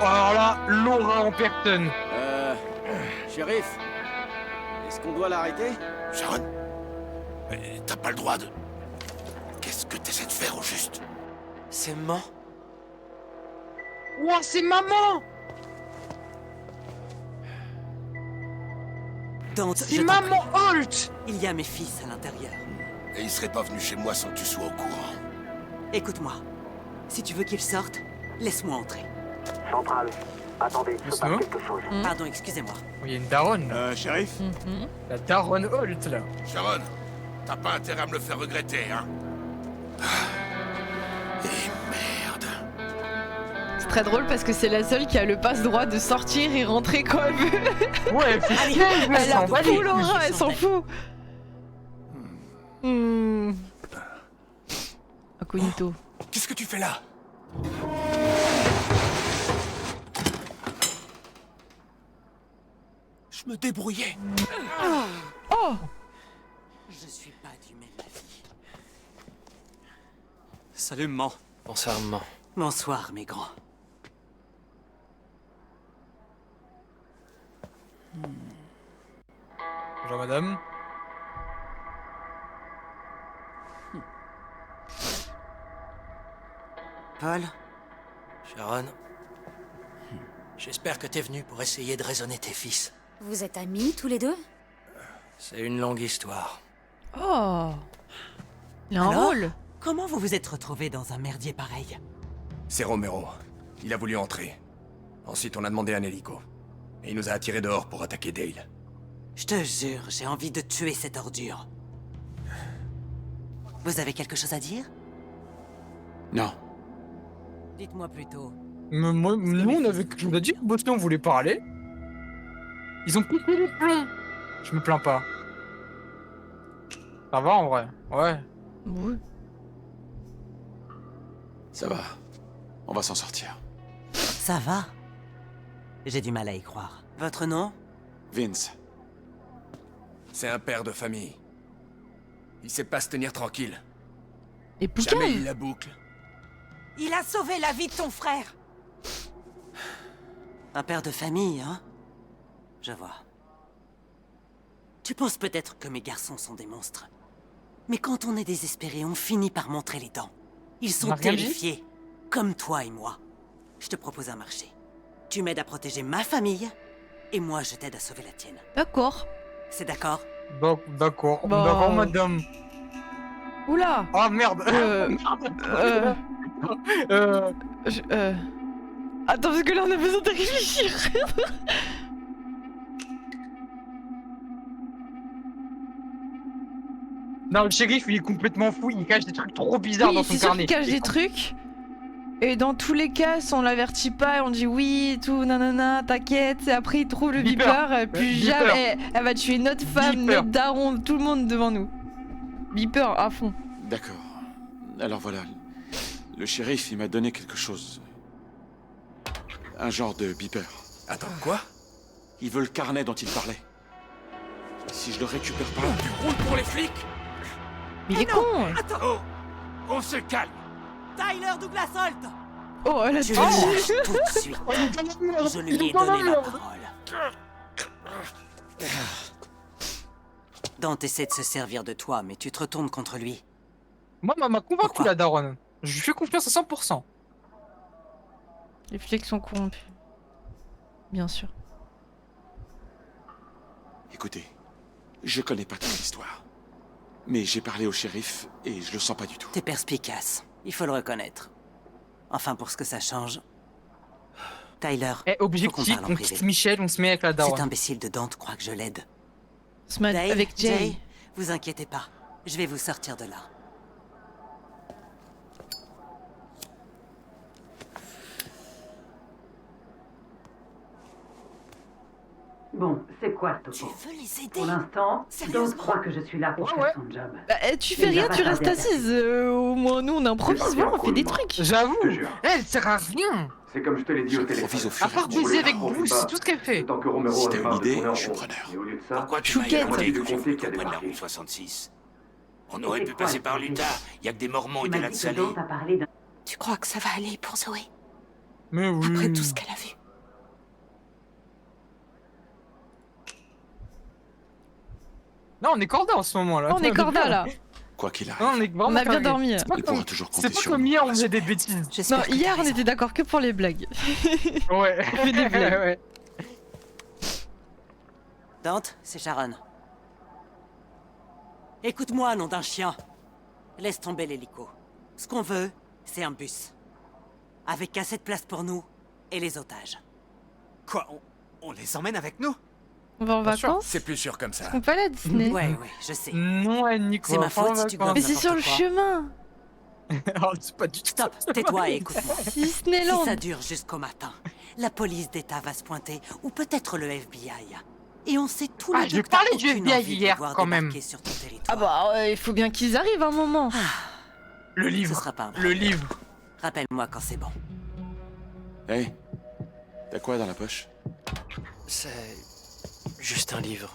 Oh alors là, l'aura en personne. Shérif, est-ce qu'on doit l'arrêter? Sharon? Mais t'as pas le droit de... Qu'est-ce que t'essaies de faire au juste? C'est mort. Ouah, c'est maman. Dante, C'est je t'en maman prie. Holt. Il y a mes fils à l'intérieur. Et il serait pas venu chez moi sans que tu sois au courant. Écoute-moi. Si tu veux qu'ils sortent, laisse-moi entrer. Centrale, attendez, se Bosno? passe quelque chose. Pardon, excusez-moi. Oh, il y a une daronne là. Shérif? Mhm. La daronne Holt là. Sharon, t'as pas intérêt à me le faire regretter, hein? Et merde. C'est très drôle parce que c'est la seule qui a le passe-droit de sortir et rentrer quand elle veut. Ouais, elle fait Allez, chier, mais Elle a s'en va les full couilles. aura, elle s'en fout. Incognito. Qu'est-ce que tu fais là? Je me débrouillais. Oh! Je suis pas du même avis. Salut, maman. Bonsoir, maman. Bonsoir, mes grands. Bonjour madame. Paul? Sharon. J'espère que t'es venu pour essayer de raisonner tes fils. Vous êtes amis tous les deux? C'est une longue histoire. Oh! Il a un Alors rôle. Comment vous vous êtes retrouvés dans un merdier pareil? C'est Romero. Il a voulu entrer. Ensuite, on a demandé un hélico. Et il nous a attirés dehors pour attaquer Dale. Je te jure, j'ai envie de tuer cette ordure. Vous avez quelque chose à dire? Non. Dites-moi plutôt. Mais moi, nous, on avait, je vous ai dit que Boston voulait parler. Ils ont coupé les plombs. Je me plains pas. Ça va en vrai. Ouais. Oui. Ça va. On va s'en sortir. Ça va? J'ai du mal à y croire. Votre nom? Vince. C'est un père de famille. Il sait pas se tenir tranquille. Et Jamais Poucave. il la boucle. Il a sauvé la vie de ton frère. Un père de famille, hein? Je vois. Tu penses peut-être que mes garçons sont des monstres. Mais quand on est désespéré, on finit par montrer les dents. Ils sont Marguerite terrifiés. Comme toi et moi. Je te propose un marché. Tu m'aides à protéger ma famille, et moi je t'aide à sauver la tienne. D'accord. C'est d'accord? D'accord. Bah. D'accord madame. Oula! Oh merde. Attends, parce que là on a besoin de réfléchir. Non, le shérif, il est complètement fou. Il cache des trucs trop bizarres Oui, dans c'est son sûr carnet. qu'il cache des trucs. Et dans tous les cas, si on l'avertit pas et on dit oui, tout, nanana, t'inquiète, et après il trouve le Beeper. beeper, et puis Beeper. jamais, elle va tuer notre femme, Beeper. notre daron, tout le monde devant nous. Beeper à fond. D'accord. Alors voilà. Le shérif, il m'a donné quelque chose. Un genre de beeper. Attends, quoi? Il veut le carnet dont il parlait. Si je le récupère pas... Tu roules pour les flics? Mais il est con. Oh, on se calme. Tyler Douglas Holt! Oh, elle a Tu tué. le lâches tout de suite. Je lui ai donné ma parole. Dante essaie de se servir de toi, mais tu te retournes contre lui. Moi, m'a convaincu Pourquoi la daronne. Je lui fais confiance à 100%. Les flics sont corrompus. Bien sûr. Écoutez, je connais pas toute l'histoire. Mais j'ai parlé au shérif et je le sens pas du tout. T'es perspicace, il faut le reconnaître. Enfin, pour ce que ça change. Tyler, Eh, faut qu'on objectif, parle en on privé. quitte Michel, on se met avec la Cet daronne. imbécile de Dante croit que je l'aide. Smad Dave, avec Jay. vous inquiétez pas, je vais vous sortir de là. Bon, c'est quoi ce Tu topo? veux les aider? Pour l'instant, Sérieusement? Dante croit que je suis là pour Ouais, faire ouais. son job. Bah, tu fais Il va rien, pas tu restes tarder à assise. Au moins, nous, on improvise, C'est voilà, on parti, fait des roulement. trucs. J'avoue. Je te jure. Elle sert à rien. C'est comme je te l'ai dit au téléphone. J'improvise au fur À et à part mesure. baiser avec Profite Bruce, pas. c'est tout ce qu'elle fait. Tant que Romero Si a t'as une marre de idée, tourner en je suis rond. preneur. Et au lieu de ça, Pourquoi tu m'as Chouquette. demandé que j'ai Compter voulu qui a qu'on prenne la débarqué. route 66? On aurait pu C'est quoi, passer par le l'Utah. Y a que des Mormons et Il des m'a lacs dit que salés. Dante a parlé d'un... Tu crois que ça va aller pour Zoé? Mais oui. Après tout ce qu'elle a vu. Non, on est corda en ce moment là. On est corda là. Quoi qu'il Non, arrive, on est vraiment On a bien carré. dormi. C'est pas il comme- pourra toujours C'est compter pas sur comme nous. hier, on faisait des bêtises. J'espère Non, que t'as hier, on raison. était d'accord que pour les blagues. Ouais. fait des blagues. Ouais. Dante, c'est Sharon. Écoute-moi, nom d'un chien. Laisse tomber l'hélico. Ce qu'on veut, c'est un bus. Avec assez de place pour nous et les otages. Quoi, on les emmène avec nous? On va en Bien sûr. vacances? C'est plus sûr comme ça. On peut aller à Disney. Ouais, je sais. Non, Nico. C'est ma faute si tu glandes Mais c'est sur le n'importe quoi. chemin. Oh, c'est pas du tout. Stop, tais-toi et écoute-moi. Si Disneyland. ça dure jusqu'au matin, la police d'État va se pointer, ou peut-être le FBI. Et on sait tous les Ah, deux je que t'as parlais du aucune FBI envie de les hier, voir quand même. débarquer sur ton territoire. Ah bah, il faut bien qu'ils arrivent un moment. Le Ce livre. sera pas un Le livre. Rappelle-moi quand c'est bon. Hey, t'as quoi dans la poche? C'est juste un livre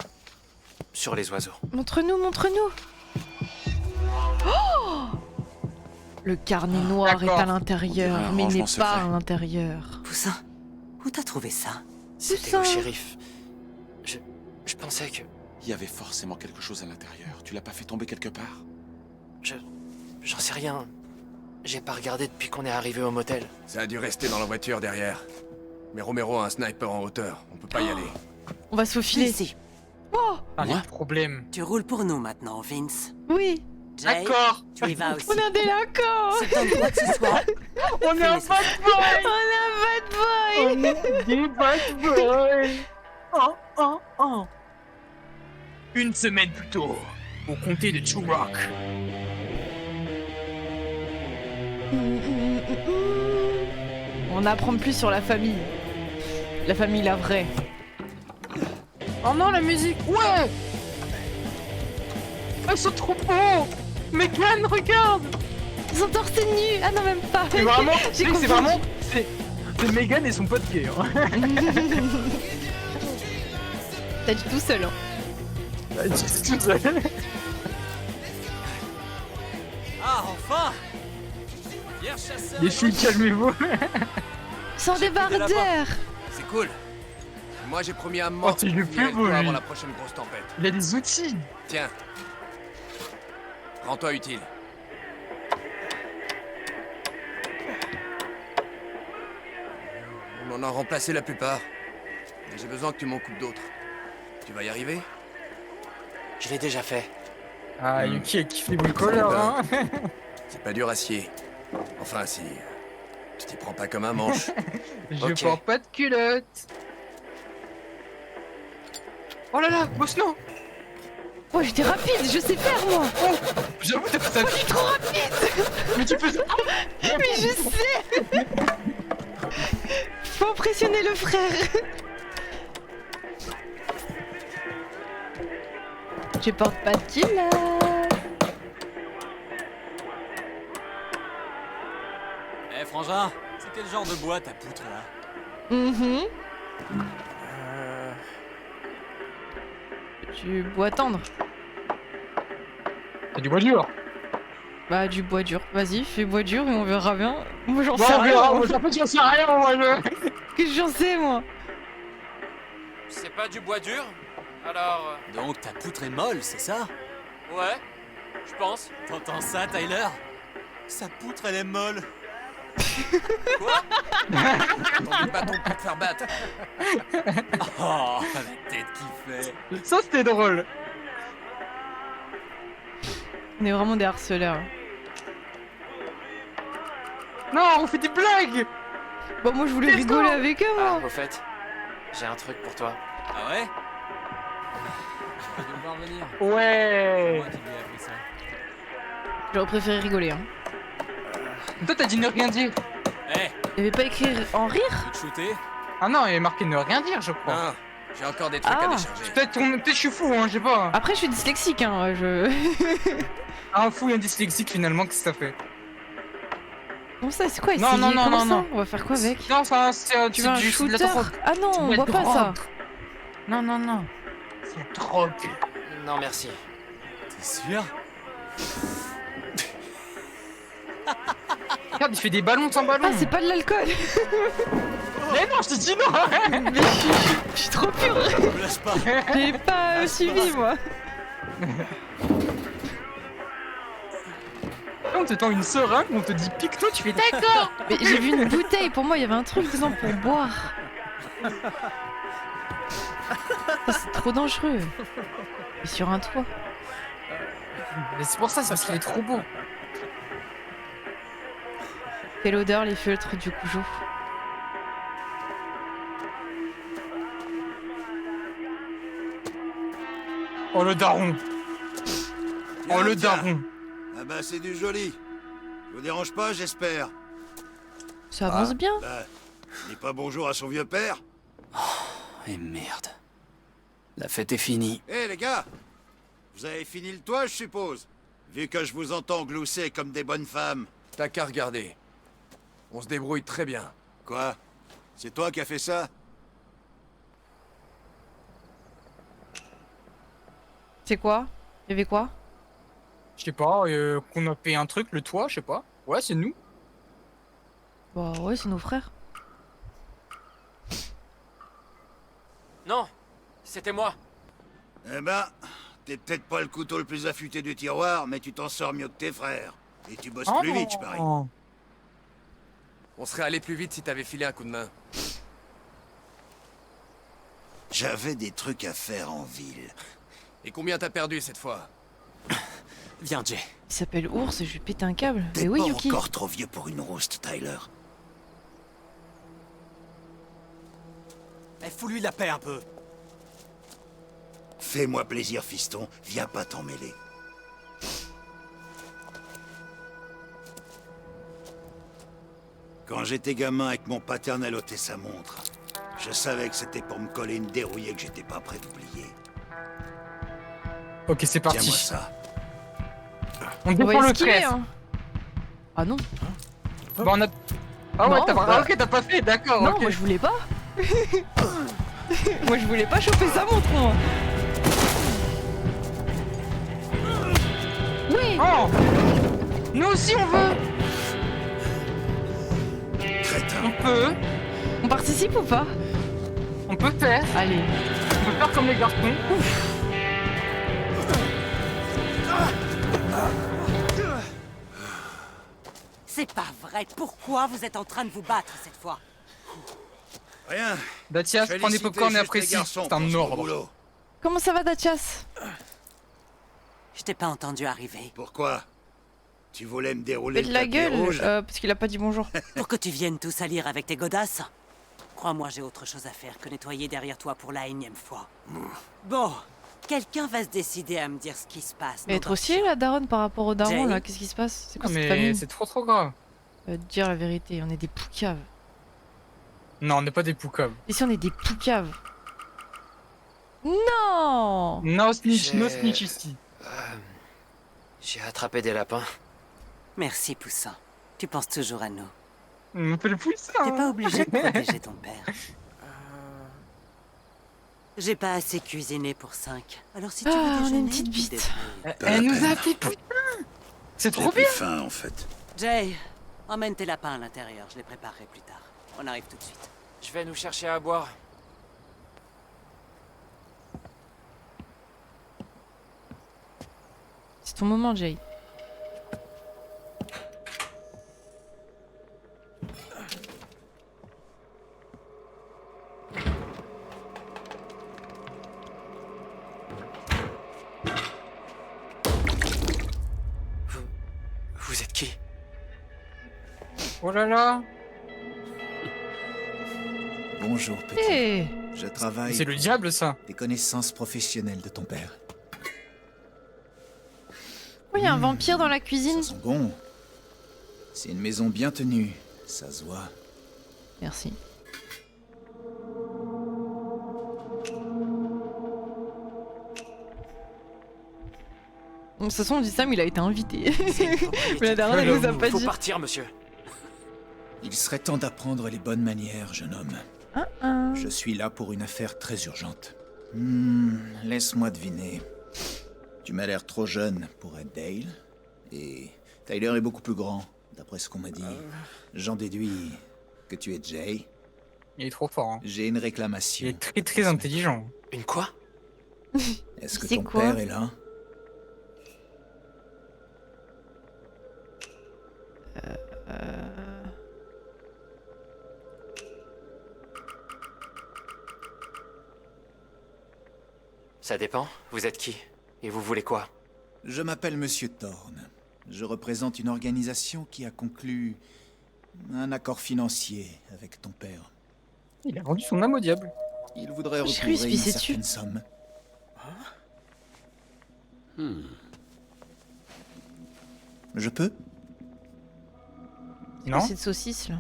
sur les oiseaux. Montre-nous, montre-nous. Oh, le carnet noir est d'accord. à On l'intérieur, dirait un mais rangement n'est pas secret. à l'intérieur. Poussin, où t'as trouvé ça? C'était ça au shérif. Je pensais que... Il y avait forcément quelque chose à l'intérieur. Tu l'as pas fait tomber quelque part? J'en sais rien. J'ai pas regardé depuis qu'on est arrivé au motel. Ça a dû rester dans la voiture derrière. Mais Romero a un sniper en hauteur. On peut pas y aller. On va se faufiler. Ici, Oh, Ah, les Moi problèmes. tu roules pour nous maintenant, Vince. oui, Jay, D'accord. tu y vas aussi. on est un délinquant. C'est un droit que ce soit. On est un Fais-les bad boy. On a un bad boy. On est des bad boys. Oh, oh, oh. Une semaine plus tôt, au comté de Turok. On apprend plus sur la famille. La famille, la vraie. Oh non, la musique. Ouais. Ils sont trop beaux. Megan, regarde. Ils sont torse nu. Ah non, même pas. C'est vraiment, J'ai c'est confondu. vraiment, c'est Megan et son pote gay. Hein. T'as dit tout seul. Hein. Ah, enfin! Pierre chasseur. Les filles, calmez-vous. Ils sont des bardeurs. C'est cool. Moi j'ai promis à Oh, mort c'est le plus finir beau, toi lui. avant la prochaine grosse tempête. Il a des outils. Tiens. Rends-toi utile. On en a remplacé la plupart. Mais j'ai besoin que tu m'en coupes d'autres. Tu vas y arriver? Je l'ai déjà fait. Ah, Yuki a kiffé le colère, hein. C'est pas dur à scier. Enfin si. Tu t'y prends pas comme un manche. Je Ok. porte pas de culotte. Oh là là, Bosno. Oh, j'étais rapide, je sais faire moi. J'avoue, t'as fait ça. Je suis trop rapide. Mais tu peux. Mais je sais. Faut impressionner le frère. Je porte pas de culotte. Eh, frangin, c'est quel genre de bois ta poutre là? Mhm. Du bois tendre. T'as du bois dur. Bah du bois dur. Vas-y, fais bois dur et on verra bien. Moi j'en Bon, sais on rien. verra. Moi, j'en sais rien, moi. Que j'en sais moi. C'est pas du bois dur? Alors... Donc ta poutre est molle, c'est ça? ouais, je pense. T'entends ça, Tyler? Sa poutre, elle est molle. Ton bâton pour te faire battre. Oh, la tête qui fait. Ça, c'était drôle. On est vraiment des harceleurs. Non, on fait des blagues. Bah moi je voulais Let's rigoler go. avec eux Ah, moi. au fait, j'ai un truc pour toi. Ah ouais? Tu vas devoir venir. Ouais. Moi qui lui ai appris ça. J'aurais préféré rigoler hein. Toi, t'as dit ne rien dire. Eh, Il y avait pas écrit en rire? tu veux te shooter? Ah non, il est marqué ne rien dire, je crois. Non, j'ai encore des trucs à Ah. décharger. Peut-être je suis fou, hein, je sais pas. Après je suis dyslexique hein, je... Un fou et un dyslexique finalement, qu'est-ce que ça fait? Comment ça, c'est quoi Non, essayer? non, non, Comment non, ça non. On va faire quoi avec? Non, ça, c'est Tu veux un de la shooter? drogue. Ah non, C'est de on la boit pas ça. drogue. Non, non, non. C'est drogue. Non, merci. T'es sûr? Regarde, il fait des ballons sans ballon. Ah c'est pas de l'alcool. Mais non, je te dis non. Mais je suis trop pure. Me lâche pas. J'ai pas suivi moi. On te tend une seringue, on te dit pique-toi, tu fais d'accord. Mais j'ai vu une bouteille, pour moi il y avait un truc dedans pour boire. Ça, c'est trop dangereux. Et sur un toit. Mais c'est pour ça, c'est parce qu'il est trop beau. Quelle odeur les feutres du Cujo. Oh le daron. Oh le Tiens. daron. Ah bah c'est du joli. Je vous dérange pas, j'espère. Ça avance bien. Bah, dis pas bonjour à son vieux père. Et merde. La fête est finie. Hé les gars, vous avez fini le toit, je suppose. Vu que je vous entends glousser comme des bonnes femmes. T'as qu'à regarder. On se débrouille très bien. Quoi? C'est toi qui as fait ça? C'est quoi? Il y avait quoi? Je sais pas, qu'on a payé un truc, le toit, je sais pas. Ouais, c'est nous. Bah ouais, c'est nos frères. Non, c'était moi. Eh ben, t'es peut-être pas le couteau le plus affûté du tiroir, mais tu t'en sors mieux que tes frères. Et tu bosses plus vite, je parie. Oh. On serait allé plus vite si t'avais filé un coup de main. J'avais des trucs à faire en ville. Et combien t'as perdu cette fois? Viens, Jay. Il s'appelle Ours et je lui pète un câble. T'es Mais oui, pas Yuki. encore trop vieux pour une rouste, Tyler. Eh, fous-lui la paix un peu. Fais-moi plaisir, fiston. Viens pas t'en mêler. Quand j'étais gamin et que mon paternel ôtait sa montre, je savais que c'était pour me coller une dérouillée que j'étais pas prêt d'oublier. Ok, c'est parti. Tiens-moi ça. On On défend va le esquiver, trèfle. hein. Ah non. Bah on a... Ah ouais, Non, t'as pas... bah- ok, t'as pas fait, d'accord, Non, ok. moi je voulais pas. Moi je voulais pas choper sa montre, moi. Oui. Oh, nous aussi on veut. Crétin. On peut. On participe ou pas? On peut faire. Allez. On peut faire comme les garçons. C'est pas vrai. Pourquoi vous êtes en train de vous battre cette fois? Rien. Datias, prends des Félicitez popcorn et juste les apprécie. garçons C'est pour un son ordre. boulot. Comment ça va, Datias? Je t'ai pas entendu arriver. Pourquoi? Tu voulais me dérouler Fais de le la tapis gueule, rouge? parce qu'il a pas dit bonjour. Pour que tu viennes tout salir avec tes godasses? Crois-moi, j'ai autre chose à faire que nettoyer derrière toi pour la énième fois. Bon, quelqu'un va se décider à me dire ce qui se passe. Mais non, être aussi la daronne par rapport au daron, Jay. là, qu'est-ce qui se passe? C'est quoi Non, cette mais famille? c'est trop grave. Te dire la vérité, on est des poucaves. Non, on n'est pas des poucaves. Et si on est des poucaves? Non! No snitch, no J'ai- snitch ici. J'ai attrapé des lapins. Merci, Poussin. Tu penses toujours à nous. On m'appelle Poussin. T'es pas obligé de protéger ton père. J'ai pas assez cuisiné pour 5. Alors si tu veux Ah, on a déjeuner, une petite tu bite. débrouilles. Elle nous a appelé Poussin. C'est trop J'ai bien. plus faim, en fait. Jay, emmène tes lapins à l'intérieur. Je les préparerai plus tard. On arrive tout de suite. Je vais nous chercher à boire. C'est ton moment, Jay. Vous êtes qui? Oh là là. Bonjour, petit. Hé! Je travaille C'est le diable, ça. des connaissances professionnelles de ton père. Oh, il y a un vampire dans la cuisine. Ça sent bon. C'est une maison bien tenue, ça se voit. Merci. De toute façon, on dit Sam, il a été invité. Mais la dernière, elle nous a pas Faut dit. partir, monsieur. Il serait temps d'apprendre les bonnes manières, jeune homme. Je suis là pour une affaire très urgente. Laisse-moi deviner. Tu m'as l'air trop jeune pour être Dale. Et Tyler est beaucoup plus grand, d'après ce qu'on m'a dit. J'en déduis que tu es Jay. Il est trop fort. Hein. J'ai une réclamation. Il est très intelligent. Une quoi? Est-ce que C'est ton quoi? père est là? Ça dépend. Vous êtes qui? Et vous voulez quoi? Je m'appelle Monsieur Thorne. Je représente une organisation qui a conclu un accord financier avec ton père. Il a vendu son âme au diable. Il voudrait J'ai cru recouvrer se une pisser certaine dessus. somme. Je peux? Non. C'est de saucisse, là.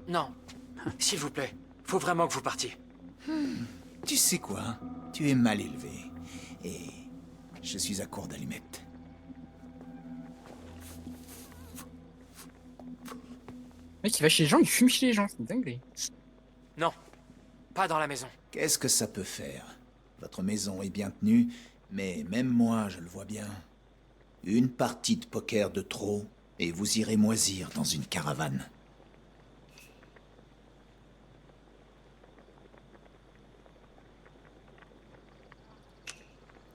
Non. S'il vous plaît, faut vraiment que vous partiez. Tu sais quoi? Tu es mal élevé. Et je suis à court d'allumettes. Mec, il va chez les gens, il fume chez les gens, c'est une dinguerie. Non, pas dans la maison. Qu'est-ce que ça peut faire? Votre maison est bien tenue, mais même moi, je le vois bien. Une partie de poker de trop, et vous irez moisir dans une caravane.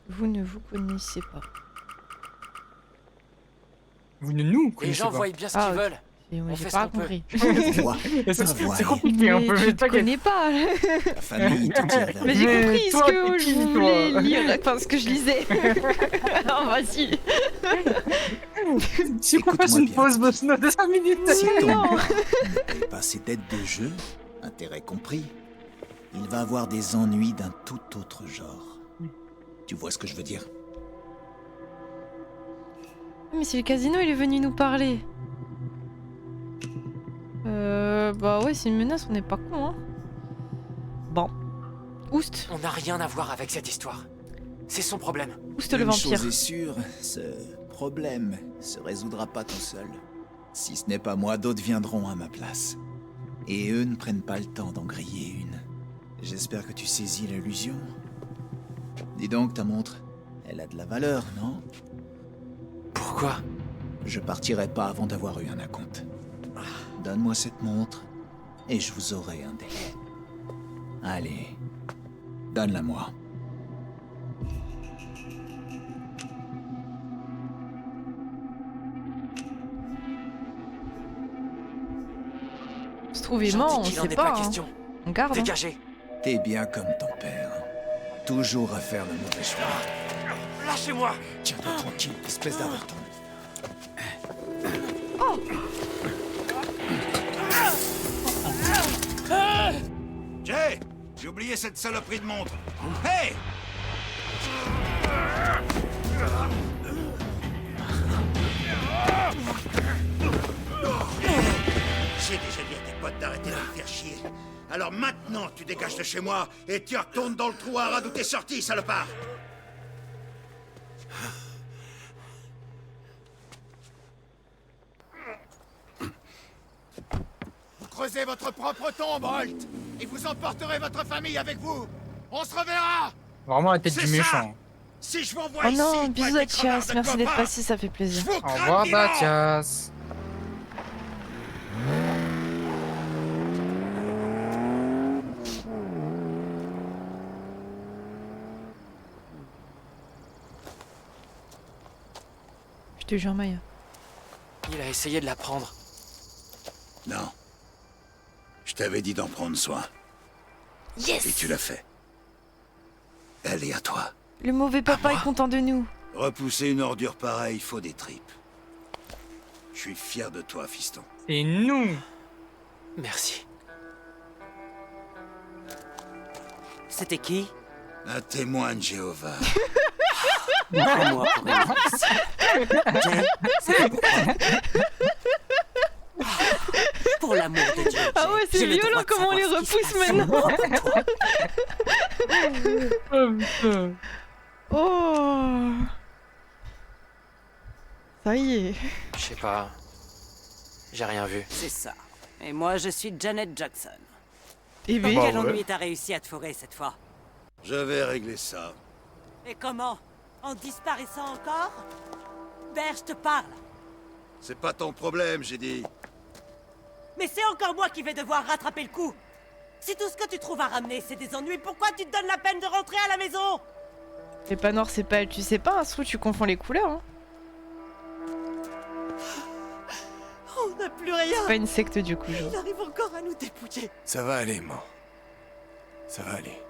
Vous ne vous connaissez pas. Vous ne nous Les connaissez gens pas. voient bien ce qu'ils veulent. Et moi, On j'ai fait pas ce qu'on peut. compris. C'est compliqué un Mais peu. tu mais te t'inquiète. connais pas. La famille, tout y avait. Mais j'ai Mais compris toi, ce t'es que qui, je toi voulais lire, enfin ce que je lisais. Alors vas-y. Si on passe Écoute-moi une bien. pause boss note de 5 minutes. Si ton non. père ne paye pas ses dettes de jeu, intérêt compris, il va avoir des ennuis d'un tout autre genre. Tu vois ce que je veux dire? Mais c'est le casino, il est venu nous parler. Bah ouais, c'est une menace, on n'est pas con, hein. Bon. Oust. On n'a rien à voir avec cette histoire. C'est son problème. Oust le Une vampire. chose est sûre, ce problème se résoudra pas tout seul. Si ce n'est pas moi, d'autres viendront à ma place. Et eux ne prennent pas le temps d'en griller une. J'espère que tu saisis l'illusion. Dis donc, ta montre, elle a de la valeur, non? Pourquoi? Je partirai pas avant d'avoir eu un acompte. Donne-moi cette montre, et je vous aurai un délai. Allez, donne-la-moi. Se trouve, il J'en ment, dis on qu'il en sait est pas. pas Hein. question. On garde. Hein. Dégagez. T'es bien comme ton père. Toujours à faire le mauvais choix. Lâchez-moi. Tiens-toi tranquille, espèce d'avorton. Jay, j'ai oublié cette saloperie de montre. Hey! J'ai déjà dit à tes potes d'arrêter de me faire chier. Alors maintenant, tu dégages de chez moi et tu retournes dans le trou à rat d'où t'es sorti, salopard. Vous creusez votre propre tombe, Holt, et vous emporterez votre famille avec vous. On se reverra. Vraiment la tête du C'est méchant. Si je vous envoie Oh ici, non, toi, bisous tes à crevards Thias, de merci d'être copains, passé, ça fait plaisir. je vous Au crame revoir, vivant. Mathias. Je te jure, Maya. Il a essayé de la prendre. Non. Je t'avais dit d'en prendre soin. Yes. Et tu l'as fait. Elle est à toi. Le mauvais papa est content de nous. Repousser une ordure pareille, faut des tripes. Je suis fier de toi, fiston. C'est nous. Merci. C'était qui? Un témoin de Jéhovah. Prends-moi pour une fils. Jay, c'était pourquoi? Pour l'amour de Dieu. Ah ouais, c'est j'ai le droit violent de comment on les savoir ce qui se repousse passe. maintenant. Oh. Ça y est. Je sais pas. J'ai rien vu. C'est ça. Et moi, je suis Janet Jackson. Eh ben, Quel ennui t'as réussi à te fourrer cette fois? Je vais régler ça. Et comment? En disparaissant encore? Ber, je te parle. C'est pas ton problème, j'ai dit. Mais c'est encore moi qui vais devoir rattraper le coup. Si tout ce que tu trouves à ramener, c'est des ennuis, pourquoi tu te donnes la peine de rentrer à la maison? c'est pas noir, c'est pas elle, tu sais pas, un trou, tu confonds les couleurs. Hein. On n'a plus rien. C'est pas une secte du coup, genre. Il arrive encore à nous dépouiller. Ça va aller, Mo. Ça va aller.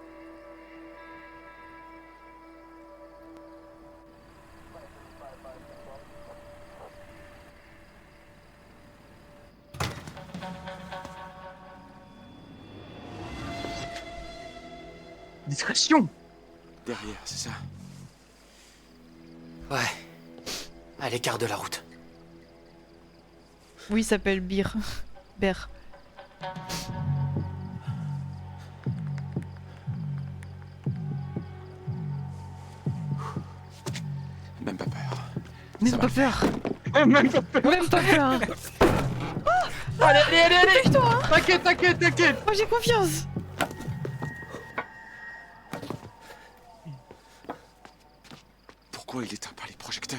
Discrétion. Derrière, c'est ça? Ouais. À l'écart de la route. Oui, il s'appelle Bir. Ber. Même pas peur. Même pas peur. Même pas peur. Même pas peur. Allez. Toi, hein. T'inquiète. Moi j'ai confiance. Pourquoi il éteint pas les projecteurs?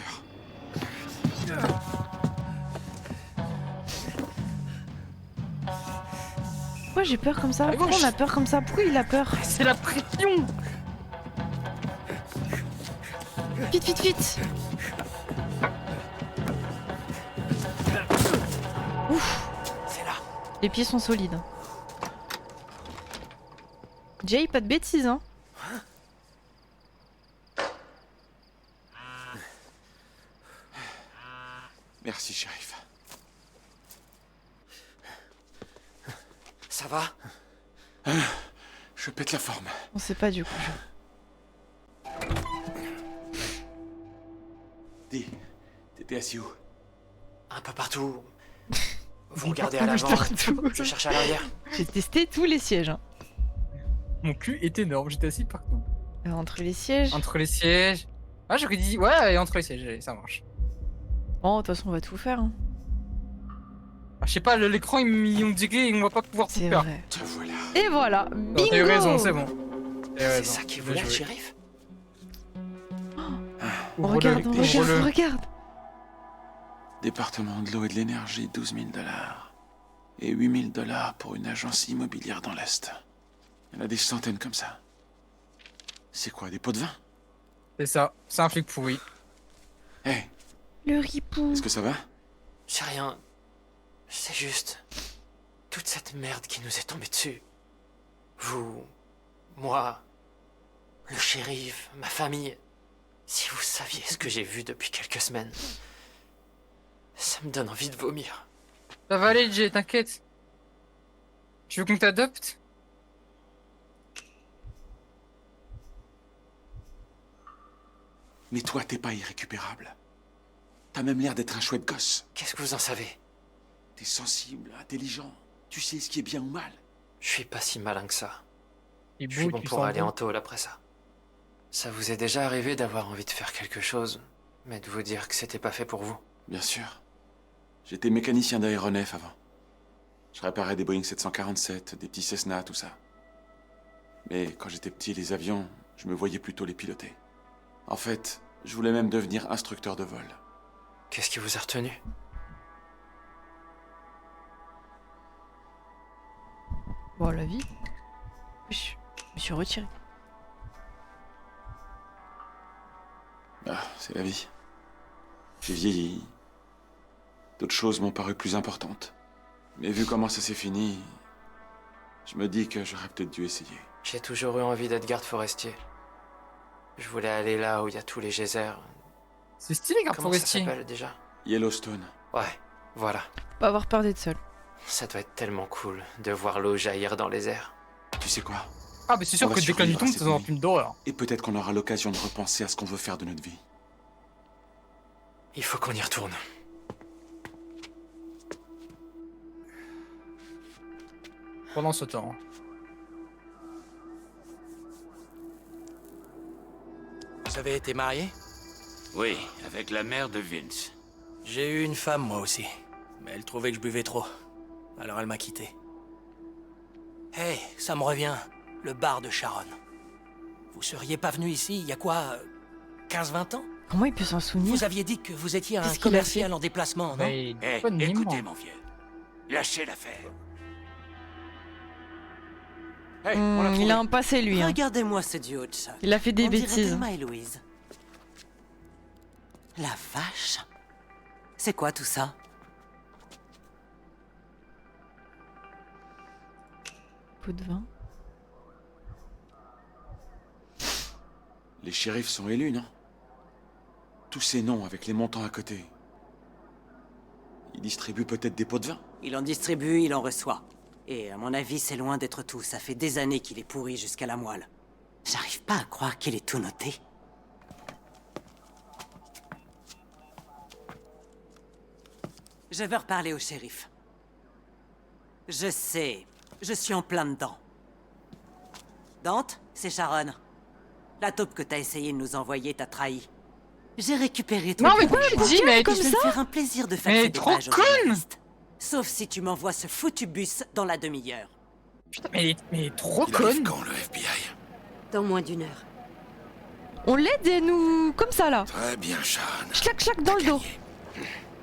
Pourquoi j'ai peur comme ça? Allez, Pourquoi gauche. on a peur comme ça? Pourquoi il a peur? C'est la pression. Vite. Ouf. C'est là. Les pieds sont solides. Jay, pas de bêtises, hein. Merci, shérif. Ça va? Je pète la forme. On sait pas du coup. Dis, t'étais assis où? Un peu partout. Vous regardez à l'avant, je cherche à l'arrière. J'ai testé tous les sièges. Hein. Mon cul est énorme, j'étais assis partout. Entre les sièges. Entre les sièges. Ah, j'aurais dit, ouais, et entre les sièges, allez, ça marche. Bon, de toute façon, on va tout faire. Hein. Ah, je sais pas, l'écran, on dit et on va pas pouvoir tout C'est faire. vrai. Te voilà. Et voilà, Non, bingo. t'as eu raison, c'est bon. C'est ça qui voulait le shérif? On regarde. Département de l'eau et de l'énergie, 12 000 $. Et 8 000 $ pour une agence immobilière dans l'Est. Il y en a des centaines comme ça. C'est quoi, des pots de vin? C'est ça, c'est un flic pourri. Hé, Le ripou. est-ce que ça va? C'est rien. C'est juste... toute cette merde qui nous est tombée dessus. Vous... moi... le shérif, ma famille... Si vous saviez ce que j'ai vu depuis quelques semaines... ça me donne envie de vomir. Ça va aller, Jay, t'inquiète. Tu veux qu'on t'adopte? Mais toi, t'es pas irrécupérable. T'as même l'air d'être un chouette gosse. Qu'est-ce que vous en savez? T'es sensible, intelligent. Tu sais ce qui est bien ou mal. Je suis pas si malin que ça. Et Je suis bon pour aller en tôle après ça. Ça vous est déjà arrivé d'avoir envie de faire quelque chose, mais de vous dire que c'était pas fait pour vous? Bien sûr. J'étais mécanicien d'aéronef avant. Je réparais des Boeing 747, des petits Cessna, tout ça. Mais quand j'étais petit, les avions, je me voyais plutôt les piloter. En fait, je voulais même devenir instructeur de vol. Qu'est-ce qui vous a retenu? Bon, la vie. Je me suis retiré. Ah, c'est la vie. J'ai vieilli. D'autres choses m'ont paru plus importantes. Mais vu comment ça s'est fini, je me dis que j'aurais peut-être dû essayer. J'ai toujours eu envie d'être garde forestier. Je voulais aller là où il y a tous les geysers. C'est stylé, garde Comment ça forestier. s'appelle déjà? Yellowstone. Ouais, voilà. Pas avoir peur d'être seul. Ça doit être tellement cool de voir l'eau jaillir dans les airs. Tu sais quoi? Ah, mais c'est sûr On que va dès que la nuit survivre tombe, à c'est cette dans un nuit. film d'horreur. Et peut-être qu'on aura l'occasion de repenser à ce qu'on veut faire de notre vie. Il faut qu'on y retourne. Pendant ce temps. Vous avez été marié? Oui, avec la mère de Vince. J'ai eu une femme, moi aussi. Mais elle trouvait que je buvais trop. Alors elle m'a quitté. Hey, ça me revient. Le bar de Sharon. Vous seriez pas venu ici il y a quoi 15-20 ans? Comment il peut s'en souvenir? Vous aviez dit que vous étiez un Qu'est-ce qu'il a commercial fait en déplacement, non? Mais Eh, pas de mémoire. écoutez, mon vieux. Lâchez l'affaire. Hey, on l'a trouvé. Il a un passé, lui. Hein. Regardez-moi ce duo de chat. Il a fait des On dirait bêtises. Thelma et Louise. La vache. C'est quoi tout ça? Pot de vin. Les shérifs sont élus, non? Tous ces noms avec les montants à côté. Ils distribuent peut-être des pots de vin? Il en distribue, il en reçoit. Et à mon avis, c'est loin d'être tout. Ça fait des années qu'il est pourri jusqu'à la moelle. J'arrive pas à croire qu'il ait tout noté. Je veux reparler au shérif. Je sais, je suis en plein dedans. Dante, c'est Sharon. La taupe que t'as essayé de nous envoyer t'a trahi. J'ai récupéré Non, ton mais point pourquoi de tu dis, joie mais et comme je vais me ça faire un plaisir de faire Mais des trop pages aux conne. journalistes. Sauf si tu m'envoies ce foutu bus dans la demi-heure. Putain, mais elle est trop Il arrive conne. quand, le FBI? Dans moins d'une heure. On l'aide et nous... Comme ça, là. Très bien, Sean. Chlac, chlac, dans le dos.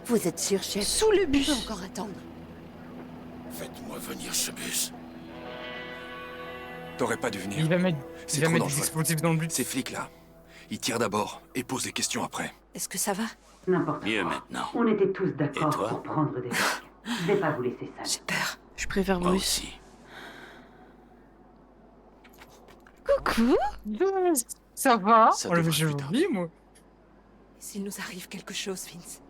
Vous êtes sûr, chef? Sous le On bus. peut encore attendre. Faites-moi venir ce bus. T'aurais pas dû venir. Il va mettre, C'est il va trop mettre des dangereux. explosifs dans le but. Ces flics-là, ils tirent d'abord et posent des questions après. Est-ce que ça va? N'importe Mieux quoi. maintenant. On était tous Et d'accord toi pour prendre des risques. Je vais pas vous laisser ça. J'ai peur. Je préfère Moi Bruce. aussi. Coucou. Ça va? Ça Oh, devrait je plus tarder. vis, moi. S'il nous arrive quelque chose, Vince.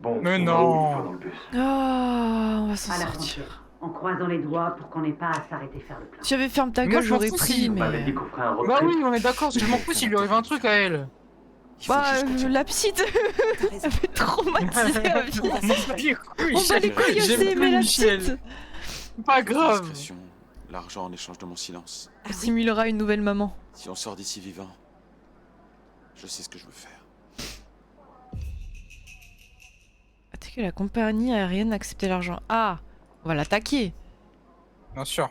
Bon, Mais on va non. où une fois dans le bus? Ah, on va s'en À la sortir. frontière. En croisant les doigts pour qu'on n'ait pas à s'arrêter faire le plein. Si j'avais ferme ta Moi, gueule, je m'en j'aurais fous pris, si- On m'avait dit mais... qu'on ferait un road Bah trip. oui, on est d'accord, je m'en fous s'il lui arrive un truc à elle. Il faut juste continuer. la petite, T'as raison. elle fait traumatisée à vie. On bat les couilles, On bat les couilles j'aime aussi, plus mais la Michel. petite. Pas grave. Discrétion, l'argent en échange de mon silence. On simulera une nouvelle maman. Si on sort d'ici vivant, je sais ce que je veux faire. Peut-être que la compagnie aérienne a accepté l'argent. Ah, on va l'attaquer. Bien sûr.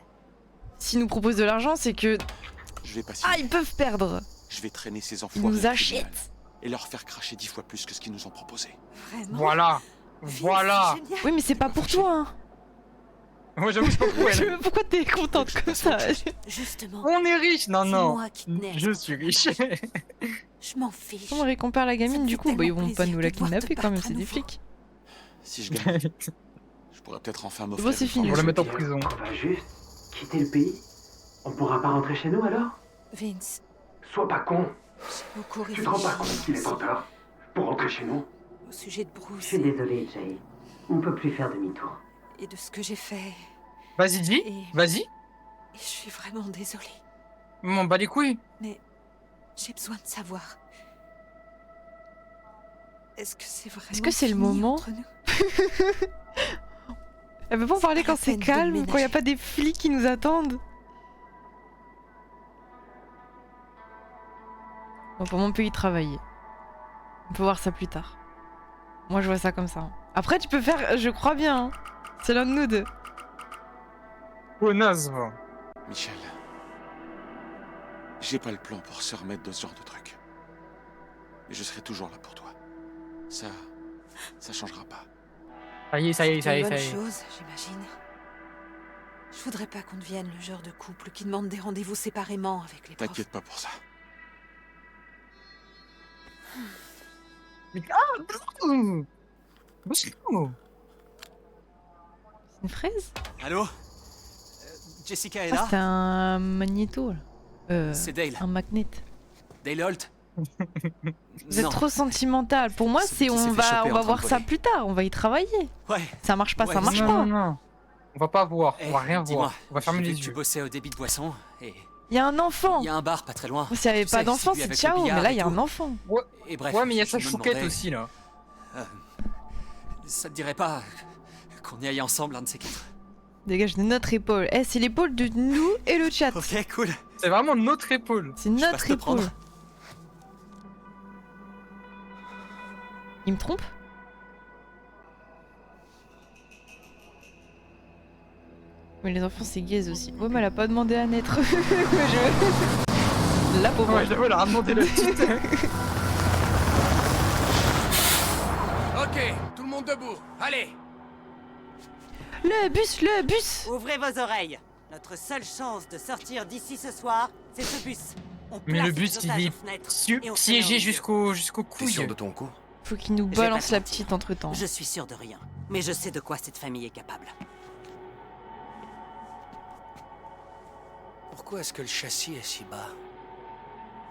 S'ils nous proposent de l'argent, c'est que... Je vais passer. Ah, ils peuvent perdre. Je vais traîner ces Ils enfoirés nous au tribunal achètent. et leur faire cracher 10 fois plus que ce qu'ils nous ont proposé. Vraiment? Voilà. Vince, Voilà. c'est génial. Oui, mais c'est pas pour toi, hein. Moi, j'avoue, c'est pas pour elle. Pourquoi t'es contente comme ça? Justement, On est riche. Non, c'est non. moi qui tenais. Je suis riche. Je m'en fiche. Comment on récupère la Ça gamine me du fait coup? Bah, ils tellement vont pas plaisir nous la de voir te kidnapper quand même, battre à c'est des nouveau. flics. Si je gagne, je pourrais peut-être enfin m'offrir. Bon, c'est une fini. On va formation la mettre en pilote. prison. On va juste quitter le pays. On pourra pas rentrer chez nous alors? Vince, Sois pas con. j'ai beaucoup Tu te rends pas réfléchi compte qu'il est trop tard pour rentrer chez nous? au sujet de Je Bruce suis désolée, Jay. On peut plus faire demi-tour. et de ce que j'ai fait. Vas-y, dis. Et- Vas-y. Et je suis vraiment désolée. M'en bats les couilles. Mais j'ai besoin de savoir. Est-ce que c'est vraiment Est-ce que c'est le fini moment? entre nous? Elle veut pas en parler pas la quand c'est peine de calme, le quand y a ménager. pas des flics qui nous attendent. On va pour mon pays travailler. On peut voir ça plus tard. Moi je vois ça comme ça. hein. Après tu peux faire, je crois bien. hein. C'est l'un de nous deux. Connasse, va. Michel, j'ai pas le plan pour se remettre de ce genre de truc. Mais je serai toujours là pour toi. Ça changera pas. Ça y est, ça y est, ça y est, C'est une ça y bonne est. chose, j'imagine. Je voudrais pas qu'on devienne le genre de couple qui demande des rendez-vous séparément avec les profs. T'inquiète pas pour ça. Mais ah, bouh. Bouh. C'est une fraise? Allô Jessica est Ah là? c'est un magnéto là. C'est Dale. Un magnet. Dale Holt? Vous êtes trop sentimental. Pour moi Ce c'est petit s'est on fait va choper en train voir de ça voler. plus tard. On va y travailler. Ouais. Ça marche pas, Ouais, ça marche Non, pas. non, non. On va pas voir. On Eh, va rien dis-moi, voir. On va fermer j'ai les vu que tu yeux. bossais au débit de boisson et Il y a un enfant. il y a un bar pas très loin. S'il y avait Tu pas sais, d'enfant celui c'est avec le ciao. billard Mais là et il y a tout. un enfant. Et bref. Ouais, mais il y a je sa me chouquette demandais, aussi, là. Ça te dirait pas qu'on y aille ensemble, un de ces quatre? Dégage de notre épaule. Eh, c'est l'épaule de nous et le chat. Ok, cool. C'est vraiment notre épaule. C'est Je passe notre te épaule. prendre. Il me trompe? Mais les enfants c'est gaze aussi. Ouais, mais elle a pas demandé à naître. La pauvre. Ouais, j'avoue, elle a remonté le titre. Ok, tout le monde debout. Allez. Le bus, le bus. Ouvrez vos oreilles. Notre seule chance de sortir d'ici ce soir, c'est ce bus. On Mais place le bus, les il otages est aux fenêtres et on se piégé met en jusqu'au T'es couille. sûr de ton coup? Faut qu'il nous Je vais pas balance te la mentir. petite entre temps. Je suis sûr de rien, mais je sais de quoi cette famille est capable. Pourquoi est-ce que le châssis est si bas?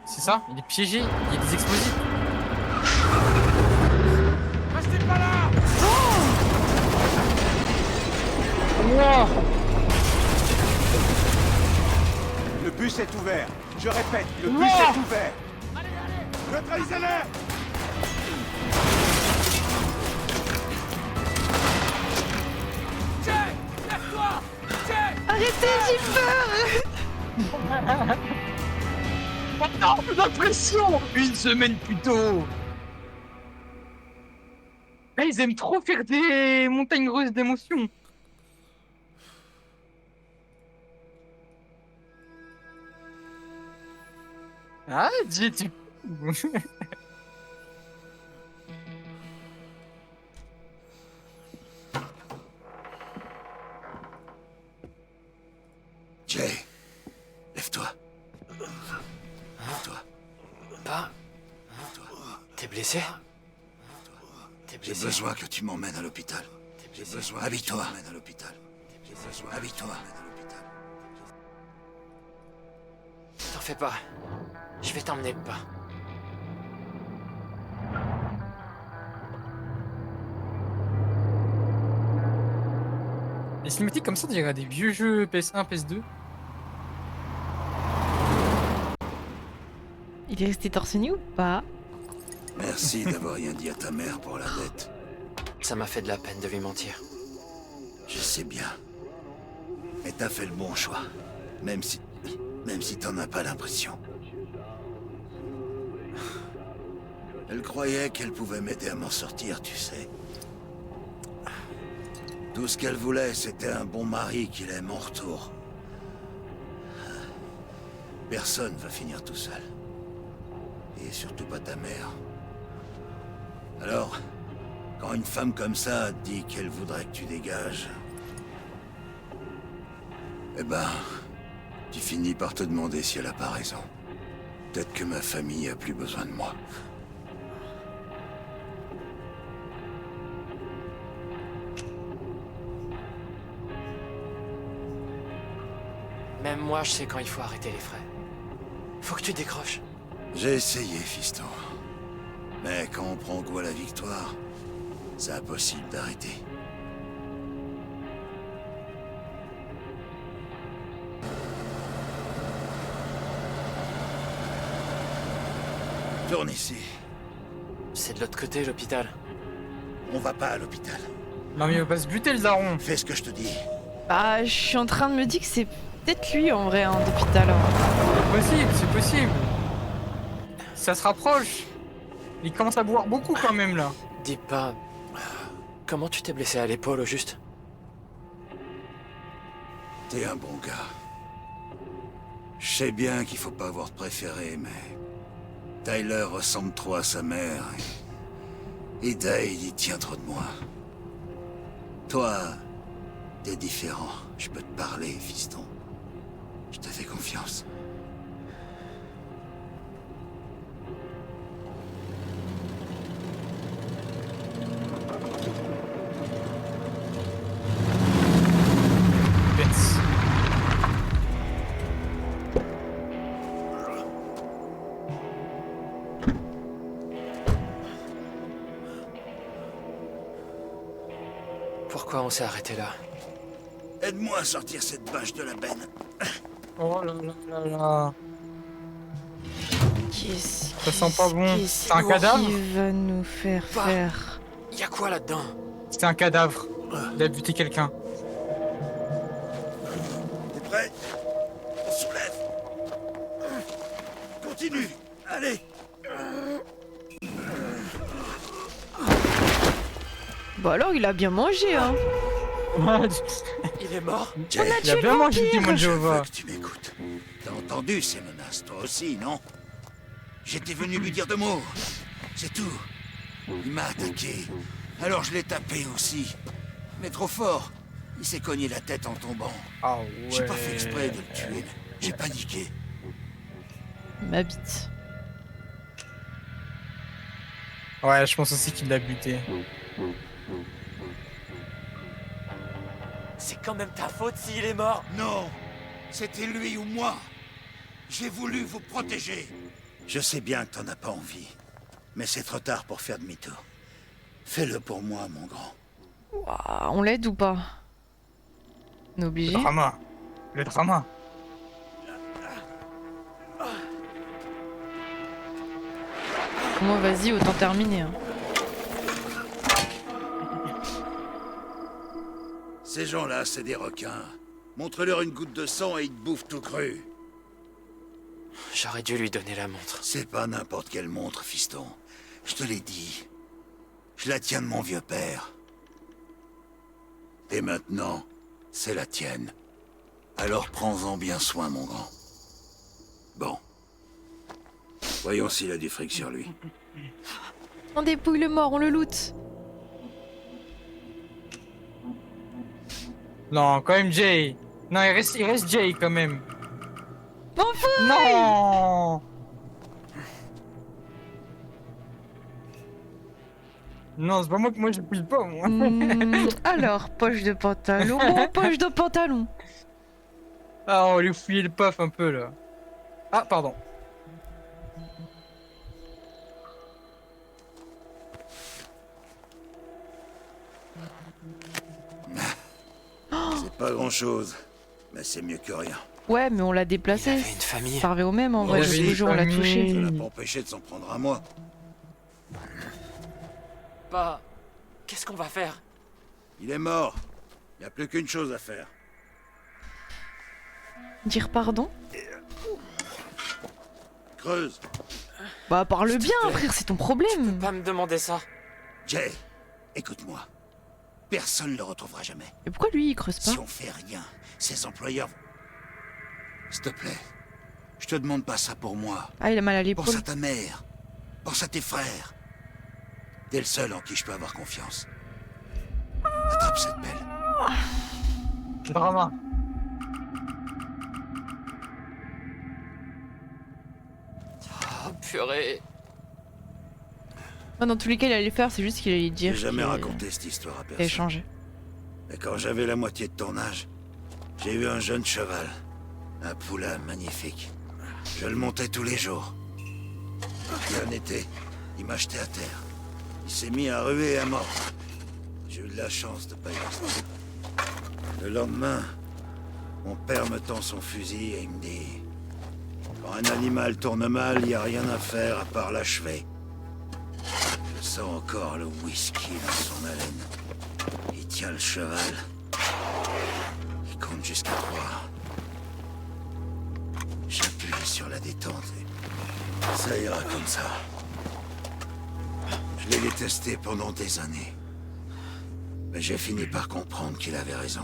C'est ça, il est piégé, il y a des explosifs. Restez pas là! Wow. Le bus est ouvert. Je répète, le bus Non. est ouvert. Allez, allez! Neutralisez-le! Jay! Lève-toi! Jay! Arrêtez, j'ai peur. Oh non, la pression. Une semaine plus tôt. Ah, ils aiment trop faire des montagnes russes d'émotions. Ah, Jay, tu... Jay, lève-toi. Lève-toi. Pas. T'es blessé? J'ai besoin que tu m'emmènes à l'hôpital. J'ai besoin. Habille-toi. À l'hôpital. Habille-toi. T'en fais pas. Je vais t'emmener pas. Les cinématiques comme ça, on dirait des vieux jeux PS1, PS2. Il est resté torse nu ou pas? Merci d'avoir rien dit à ta mère pour la dette. Ça m'a fait de la peine de lui mentir. Je sais bien. Mais t'as fait le bon choix. Même si t'en as pas l'impression. Elle croyait qu'elle pouvait m'aider à m'en sortir, tu sais. Tout ce qu'elle voulait, c'était un bon mari qui l'aime en retour. Personne va finir tout seul. Et surtout pas ta mère. Alors, quand une femme comme ça te dit qu'elle voudrait que tu dégages... Eh ben, tu finis par te demander si elle a pas raison. Peut-être que ma famille a plus besoin de moi. Même moi, je sais quand il faut arrêter les frais. Faut que tu décroches. J'ai essayé, fiston. Mais quand on prend goût à la victoire, c'est impossible d'arrêter. Tourne ici. C'est de l'autre côté, l'hôpital. On va pas à l'hôpital. Non mais il va pas se buter le daron. Fais ce que je te dis. Bah, je suis en train de me dire que c'est peut-être lui en vrai, hein, d'hôpital. C'est possible. Ça se rapproche. Il commence à boire beaucoup quand même là. Dis pas... Comment tu t'es blessé à l'épaule au juste? T'es un bon gars. Je sais bien qu'il faut pas avoir de préféré, mais... Tyler ressemble trop à sa mère. Et Dale, il tient trop de moi. Toi, t'es différent. Je peux te parler, fiston. Je te fais confiance. Pourquoi on s'est arrêté là? Aide-moi à sortir cette bâche de la benne. Oh là là là là. Ça sent pas bon. C'est un cadavre? Qui va nous faire faire? Y'a quoi là-dedans? C'est un cadavre. Il a buté quelqu'un. T'es prêt? On soulève. Continue. Allez. Bah alors, il a bien mangé, hein. Il est mort? Jay, Il a bien mangé le démon de je veux Jéhovah. que tu m'écoutes. T'as entendu ces menaces, toi aussi, non? J'étais venu lui dire 2 mots. C'est tout. Il m'a attaqué. Alors je l'ai tapé aussi. Mais trop fort. Il s'est cogné la tête en tombant. Ah J'ai pas fait exprès de le tuer, mais j'ai paniqué. Ma bite. Ouais, je pense aussi qu'il l'a buté. C'est quand même ta faute s'il est mort. Non, c'était lui ou moi. J'ai voulu vous protéger. Je sais bien que t'en as pas envie, mais c'est trop tard pour faire demi-tour. Fais-le pour moi, mon grand. Ouah, on l'aide ou pas? On est obligé. Le drama. Le drama. Moi, vas-y, autant terminer. Hein. Ces gens-là, c'est des requins. Montre-leur une goutte de sang et ils te bouffent tout cru. J'aurais dû lui donner la montre. C'est pas n'importe quelle montre, fiston. Je te l'ai dit. Je la tiens de mon vieux père. Et maintenant, c'est la tienne. Alors prends-en bien soin, mon grand. Bon. Voyons s'il a du fric sur lui. On dépouille le mort, on le loot. Non, quand même Jay. Non, il reste Jay quand même. M'en fous. Non. Non, c'est pas moi que je pouille pas, moi. Alors, poche de pantalon, poche de pantalon. Ah, on va lui fouiller le paf un peu, là. Ah, pardon. C'est pas grand-chose, mais c'est mieux que rien. Ouais, mais on l'a déplacé. Une famille. Ça revient au même en vrai, Aussi, le jour on l'a touché. Ça l'a pas empêché de s'en prendre à moi. Bah, qu'est-ce qu'on va faire? Il est mort. Y a plus qu'une chose à faire. Dire pardon? Creuse. Bah parle bien, frère, c'est ton problème. Tu peux pas me demander ça. Jay, écoute-moi. Personne ne le retrouvera jamais. Et pourquoi lui il creuse pas? Si on fait rien, ses employeurs... S'il te plaît, je te demande pas ça pour moi. Ah, il a mal à l'épaule. Pense à ta mère. Pense à tes frères. T'es le seul en qui je peux avoir confiance. Attrape cette pelle. Drama. Oh, purée. Dans tous les cas, il allait le faire, c'est juste qu'il allait dire. J'ai jamais raconté cette histoire à personne. Échanger. Mais quand j'avais la moitié de ton âge, j'ai eu un jeune cheval. Un poulain magnifique. Je le montais tous les jours. Puis un été, il m'a jeté à terre. Il s'est mis à ruer et à mort. J'ai eu de la chance de pas y rester. Le lendemain, mon père me tend son fusil et il me dit... Quand un animal tourne mal, il n'y a rien à faire à part l'achever. Je sens encore le whisky dans son haleine. Il tient le cheval. Il compte jusqu'à 3. J'appuie sur la détente et ça ira comme ça. Je l'ai détesté pendant des années. Mais j'ai fini par comprendre qu'il avait raison.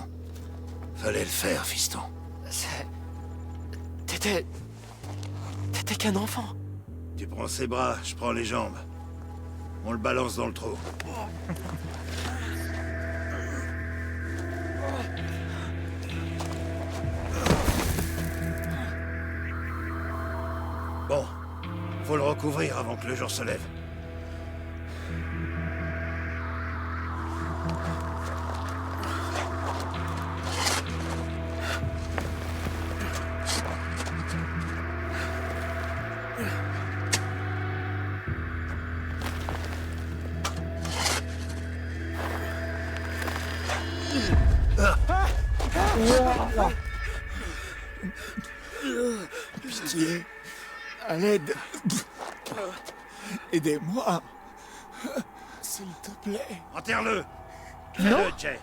Fallait le faire, fiston. T'étais qu'un enfant. Tu prends ses bras, je prends les jambes. On le balance dans le trou. Bon, faut le recouvrir avant que le jour se lève. Pitié. À l'aide. Aidez-moi. S'il te plaît. Enterre-le. Non. Fais-le, Jay.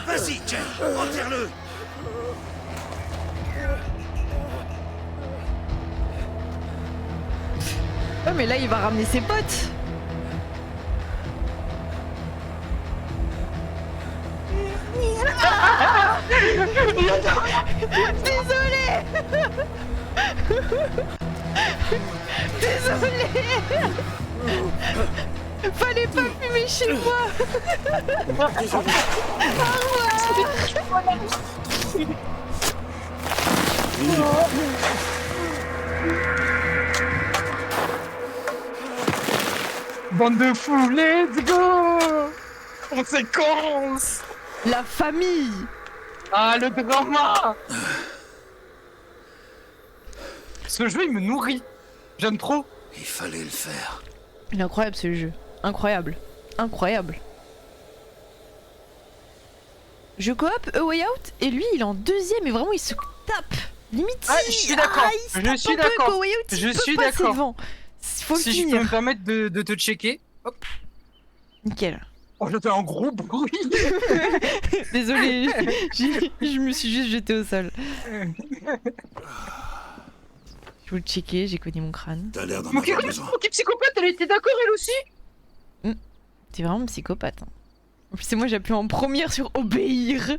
Vas-y, Jay. Enterre-le. Ouais, mais là, il va ramener ses potes. Désolé. Désolé. Fallait pas fumer chez moi. Bande de fous, let's go. Conséquence. La famille. Ah, le drama. Ce jeu, il me nourrit. J'aime trop. Il fallait le faire. Il est incroyable ce jeu. Incroyable. Incroyable. Je coop A Way Out et lui il est en deuxième et vraiment il se tape. Limite Ah, je suis d'accord. Je suis d'accord. Je suis d'accord. Faut si le je peux finir. me permettre de te checker. Hop. Nickel. Oh, j'entends un gros bruit. Désolé, je me suis juste jeté au sol. Je vous le checker, j'ai cogné mon crâne. T'as l'air d'en Mon avoir besoin. psychopathe, elle était d'accord elle aussi. T'es vraiment psychopathe. Hein. En plus, c'est moi j'appuie en première sur obéir.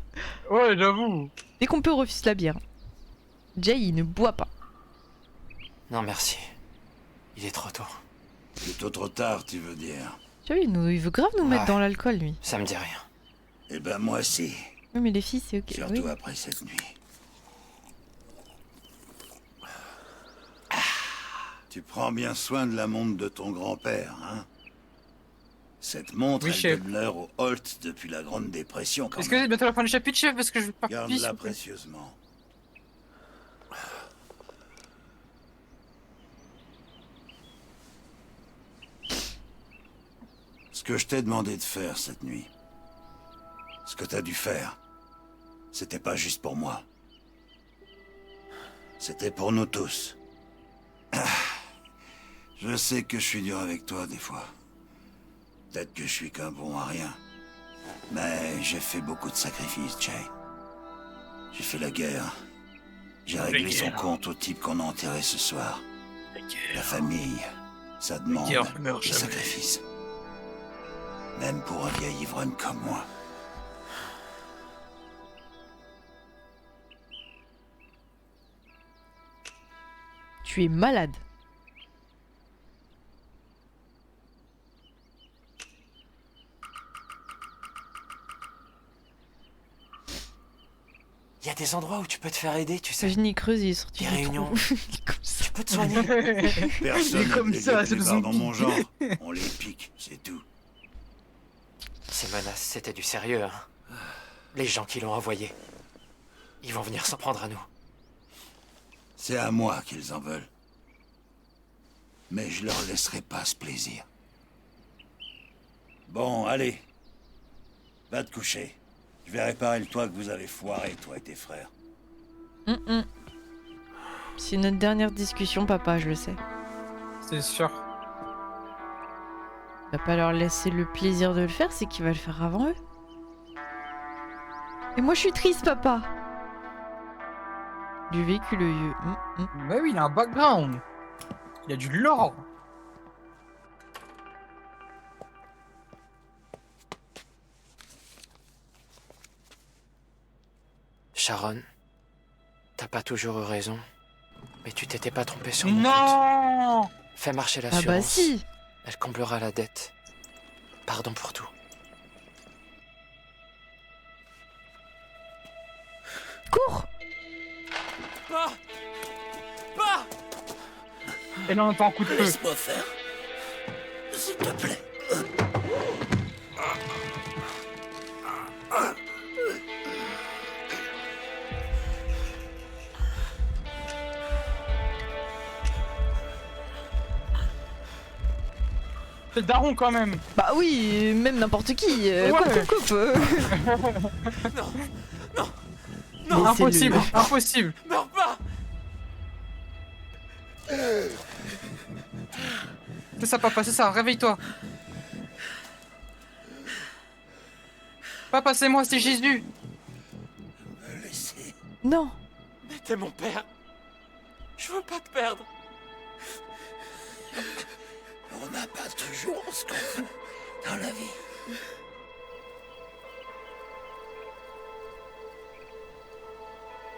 Ouais, j'avoue. Dès qu'on peut, on refuse la bière. Jay, il ne boit pas. Non, merci. Il est trop tôt. Plutôt trop tard, tu veux dire? Tu vois, il veut grave nous mettre dans l'alcool, lui. Ça me dit rien. Eh ben, moi si. Oui, mais les filles, c'est ok. Surtout Oui. après cette nuit. Tu prends bien soin de la montre de ton grand-père, hein? Cette montre, Oui, elle chef. donne l'heure au Holt depuis la Grande Dépression, quand Est-ce que même. c'est bientôt la fin du chapitre, chef? Parce que je veux pas Garde-la précieusement. Ce que je t'ai demandé de faire cette nuit, ce que t'as dû faire, c'était pas juste pour moi. C'était pour nous tous. Je sais que je suis dur avec toi des fois. Peut-être que je suis qu'un bon à rien. Mais j'ai fait beaucoup de sacrifices, Jay. J'ai fait la guerre. J'ai réglé son compte au type qu'on a enterré ce soir. La famille, ça demande guerre meurt des jamais. sacrifices. Même pour un vieil ivrogne comme moi. Tu es malade. Il y a des endroits où tu peux te faire aider, tu sais. Je n'y creuse, il est sorti Des du réunions. trou. Il est comme ça. Tu peux te soigner. Personne Il est comme n'a ça, des c'est le léopards dans zombie. mon genre. On les pique, c'est tout. Ces menaces, c'était du sérieux, hein. Les gens qui l'ont envoyé. Ils vont venir s'en prendre à nous. C'est à moi qu'ils en veulent. Mais je leur laisserai pas ce plaisir. Bon, allez. Va te coucher. Je vais réparer le toit que vous avez foiré, toi et tes frères. C'est notre dernière discussion, papa, je le sais. C'est sûr. Il va pas leur laisser le plaisir de le faire, c'est qu'il va le faire avant eux. Et moi, je suis triste, papa. Du véhicule vieux. Bah oui, il a un background. Il a du lore. Sharon, t'as pas toujours eu raison. Mais tu t'étais pas trompé sur mon compte. Non. Fais marcher Ah l'assurance. bah si. Elle comblera la dette. Pardon pour tout. Cours. Pas. Pas. Et là, on entend un coup de feu. Laisse-moi faire. S'il te plaît. C'est le daron quand même. Bah oui, même n'importe qui. Ouais. Coupe. Non. Non. Non, impossible, impossible. Meurs pas. C'est ça, papa, c'est ça, réveille-toi. Papa, c'est moi, c'est Jésus. Non. Mais t'es mon père. Je veux pas te perdre. On n'a pas toujours ce qu'on veut dans la vie.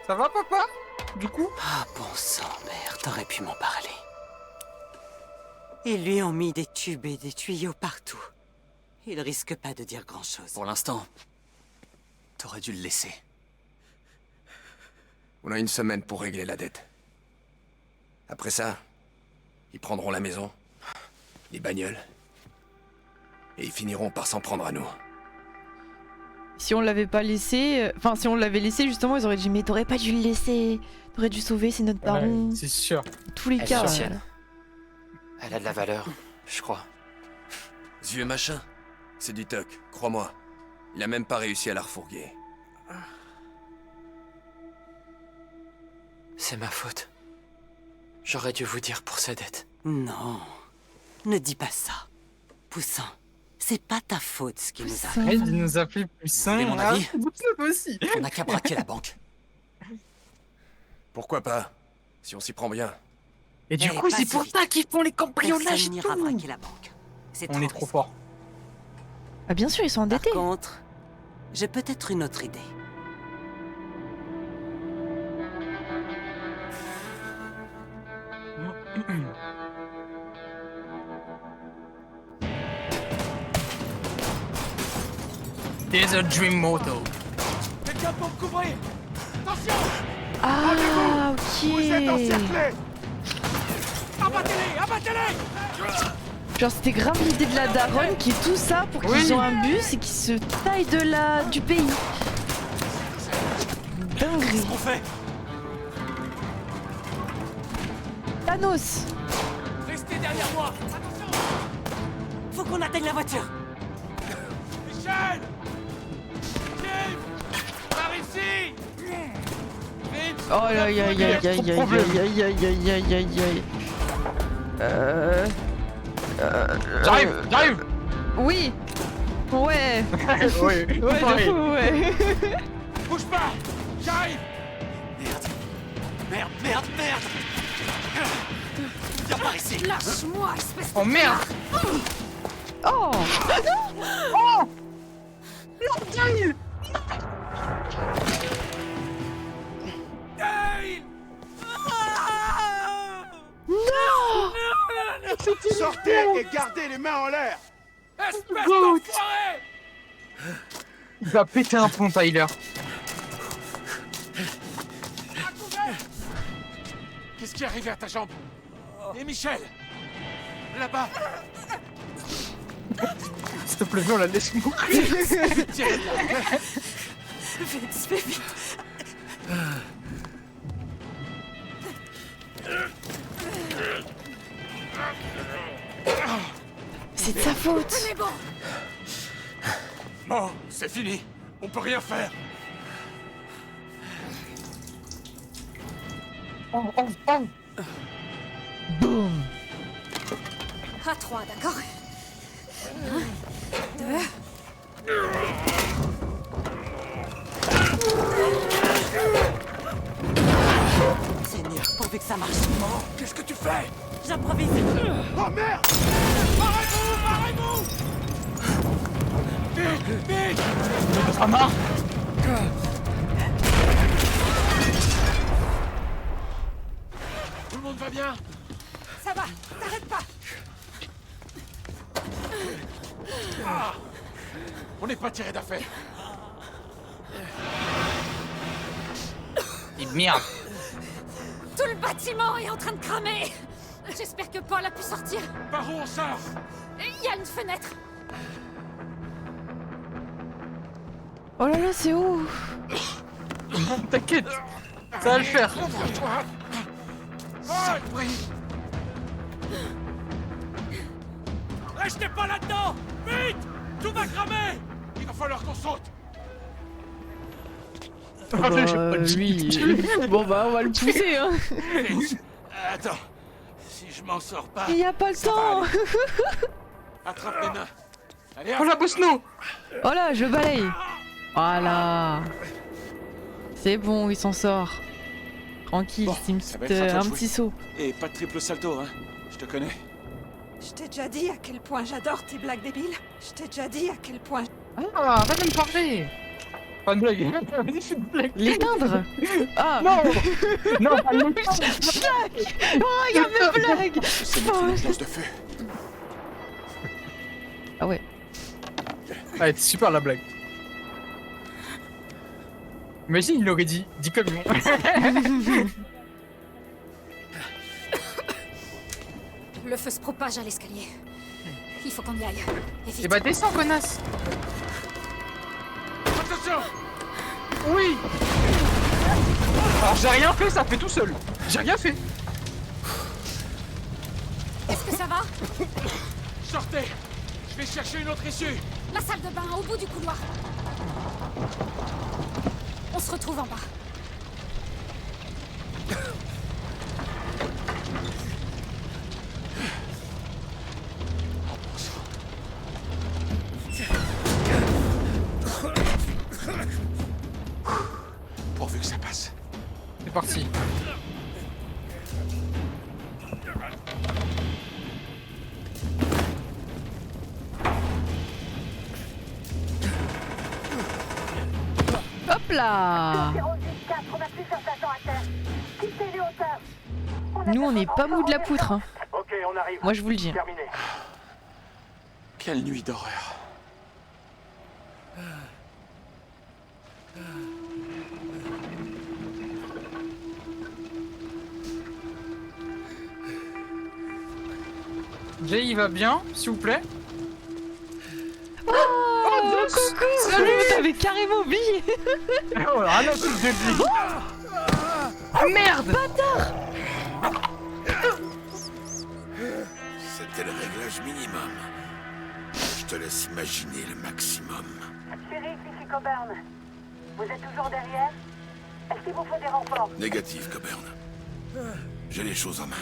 Ça va, papa? Du coup? Ah bon sang, mère, t'aurais pu m'en parler. Ils lui ont mis des tubes et des tuyaux partout. Il risque pas de dire grand-chose. Pour l'instant, t'aurais dû le laisser. On a une semaine pour régler la dette. Après ça, ils prendront la maison, les bagnoles, et ils finiront par s'en prendre à nous. Si on l'avait pas laissé, enfin si on l'avait laissé justement, ils auraient dit mais t'aurais pas dû le laisser, t'aurais dû sauver, c'est notre baron. Ouais, c'est sûr. Dans tous les Elle cas. est ancienne. Elle a de la valeur, je crois. Ce vieux machin, c'est du toc, crois-moi. Il a même pas réussi à la refourguer. C'est ma faute. J'aurais dû vous dire pour sa dette. Non, ne dis pas ça. Poussin, c'est pas ta faute ce qui nous Poussin. arrive. Il nous a fait puissant. Vous voulez mon avis aussi. On n'a qu'à braquer la banque. Pourquoi pas, si on s'y prend bien. Et du Mais coup, pas c'est si pour vite. ça qu'ils font les cambriolages Personne et n'ira tout. braquer la banque. C'est On est trop fort. Ah bien sûr, ils sont endettés. Par contre, j'ai peut-être une autre idée. There's a dream motto. Quelqu'un pour me couvrir. Attention. Ah, Vous êtes ok. encerclés. Abattez-les, abattez-les. Genre c'était grave l'idée de la daronne qui est tout ça pour qu'ils ont un bus et qu'ils se taillent du pays. Dinguerie. Qu'est-ce qu'on fait? Thanos. Restez derrière moi. Attention. Faut qu'on atteigne la voiture. Michel. Kim. Par ici. Vite. Oh aïe aïe aïe aïe aïe aïe aïe aïe aïe aïe aïe aïe. J'arrive. Oui. Ouais. Ouais, Ouais. Bouge pas. J'arrive. Merde. Viens par ici. Lâche-moi, espèce Oh merde. Oh. Dale. Non. Sortez et gardez les mains en l'air. Espèce d'enfoiré. Il va péter un pont, Tyler. Qu'est-ce qui est arrivé à ta jambe? Et Michel? Là-bas. S'il te plaît, on la laisse mourir. Tirez de là. Vite, fais vite. C'est de sa faute. C'est bon. Bon, c'est fini. On peut rien faire. Boum. À 3, d'accord. 1, 2. Seigneur, pourvu que ça marche. Qu'est-ce que tu fais? J'improvise. Oh merde! Barrez-vous! Vite! Ça marche. Tout le monde va bien? Ça va, t'arrêtes pas. Ah. On n'est pas tiré d'affaire. Et merde. Tout le bâtiment est en train de cramer. J'espère que Paul a pu sortir. Par où on sort? Il y a une fenêtre. Oh là là, c'est où? T'inquiète. Ça va le faire. Restez pas là-dedans! Vite! Tout va cramer! Il va falloir qu'on saute! Lui. Bon bah on va le pousser hein. Attends, si je m'en sors pas... Il y a pas le temps. Attrape les nains. Allez, Oh la bosse-nous. Oh là, je balaye. Voilà. C'est bon, il s'en sort. Tranquille, Bon, c'est ça va être à toi un de jouer. petit saut. Et pas de triple salto, hein. Je te connais. Je t'ai déjà dit à quel point j'adore tes blagues débiles. Je t'ai déjà dit à quel point... Ah, arrête de me parler. Pas de blague. Vas-y, fais une blague. L'éteindre. Ah. Non. Non, pas l'éteindre. Blague. Oh, il y avait blague. C'est une chose de feu. Ah ouais. Ah, elle était super la blague. Imagine, il aurait dit comme ils vont. Le feu se propage à l'escalier. Il faut qu'on y aille. Et vite. Eh bah descends, connasse. Attention! Oui. Alors j'ai rien fait, ça fait tout seul. J'ai rien fait. Est-ce que ça va? Sortez! Je vais chercher une autre issue! La salle de bain, au bout du couloir. On se retrouve en bas. Pourvu que ça passe. C'est parti. Hop là. Nous, on n'est pas mou de la poutre. Hein. Ok, on arrive. Moi, je vous le dis. Terminé. Quelle nuit d'horreur. Jay, il va bien, s'il vous plaît? Oh, coucou. Salut. T'avais carrément oublié. Oh, rien à foutre de lui. Oh merde. Bâtard. C'était le réglage minimum. Je te laisse imaginer le maximum. Shérif, ici Coburn. Vous êtes toujours derrière? Est-ce qu'il vous faut des renforts? Négatif, Coburn. J'ai les choses en main.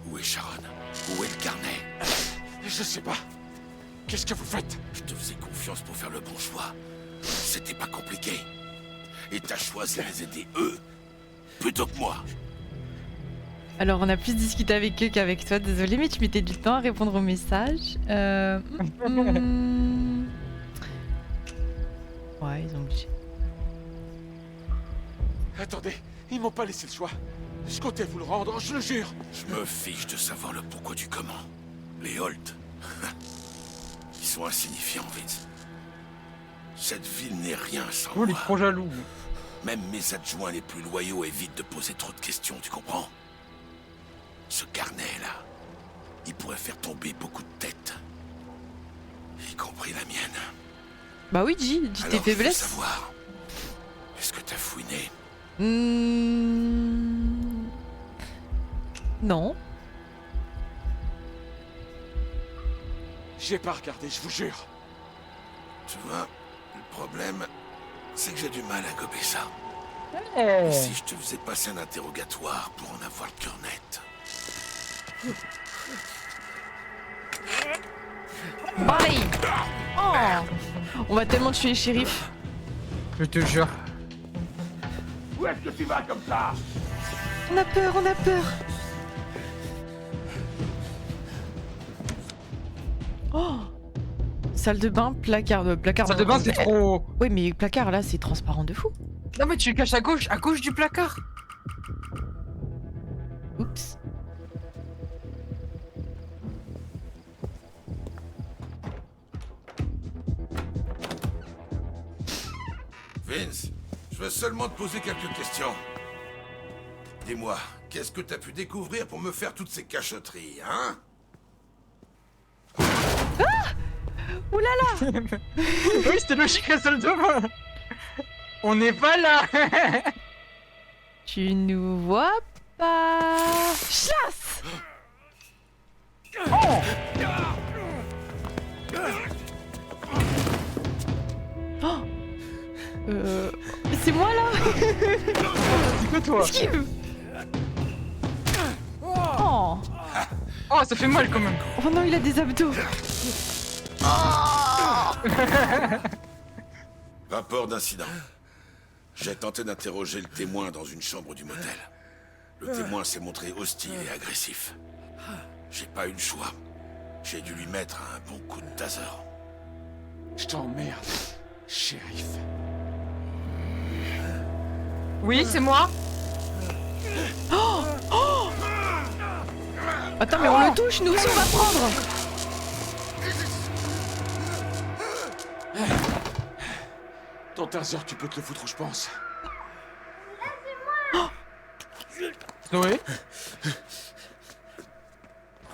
Où est Sharon? Où est le carnet? Je sais pas. Qu'est-ce que vous faites? Je te faisais confiance pour faire le bon choix. C'était pas compliqué. Et t'as choisi de les aider eux, plutôt que moi. Alors, on a plus discuté avec eux qu'avec toi. Désolé, mais tu mettais du temps à répondre aux messages. Ouais, ils ont obligé. Attendez, ils m'ont pas laissé le choix. Je comptais vous le rendre, je le jure. Je me fiche de savoir le pourquoi du comment. Les Holt. Ils sont insignifiants, Vince. Cette ville n'est rien sans Oh, il est moi. trop jaloux. Même mes adjoints les plus loyaux évitent de poser trop de questions, tu comprends? Ce carnet-là, il pourrait faire tomber beaucoup de têtes. Y compris la mienne. Bah oui, G, dis tes Alors, je veux faiblesses. savoir, est-ce que t'as fouiné? Non. J'ai pas regardé, je vous jure. Tu vois, le problème, c'est que j'ai du mal à gober ça. Hey. Et si je te faisais passer un interrogatoire pour en avoir le cœur net? Bye. Oh. On va tellement tuer les shérifs. Je te jure. Où est-ce que tu vas comme ça? On a peur, on a peur. Oh. Salle de bain, placard. Placard. Salle de bain, c'est trop. Oui, mais placard là, c'est transparent de fou. Non, mais tu le caches à gauche du placard. Oups. Vince, je veux seulement te poser quelques questions. Dis-moi, qu'est-ce que t'as pu découvrir pour me faire toutes ces cachotteries, hein? Ouh là là. Oui, c'était logique la salle de bain. On n'est pas là. Tu nous vois pas. Chasse. Oh. Oh. C'est moi là. C'est quoi toi? Esquive. Oh. Oh, ça fait mal quand même. Oh non, il a des abdos. Rapport d'incident. J'ai tenté d'interroger le témoin dans une chambre du motel. Le témoin s'est montré hostile et agressif. J'ai pas eu le choix. J'ai dû lui mettre un bon coup de taser. Je t'emmerde, shérif. Oui, c'est moi. Oh. Oh. Attends, mais on le touche, nous aussi on va prendre. Ton taser, tu peux te le foutre où je pense. Chloé.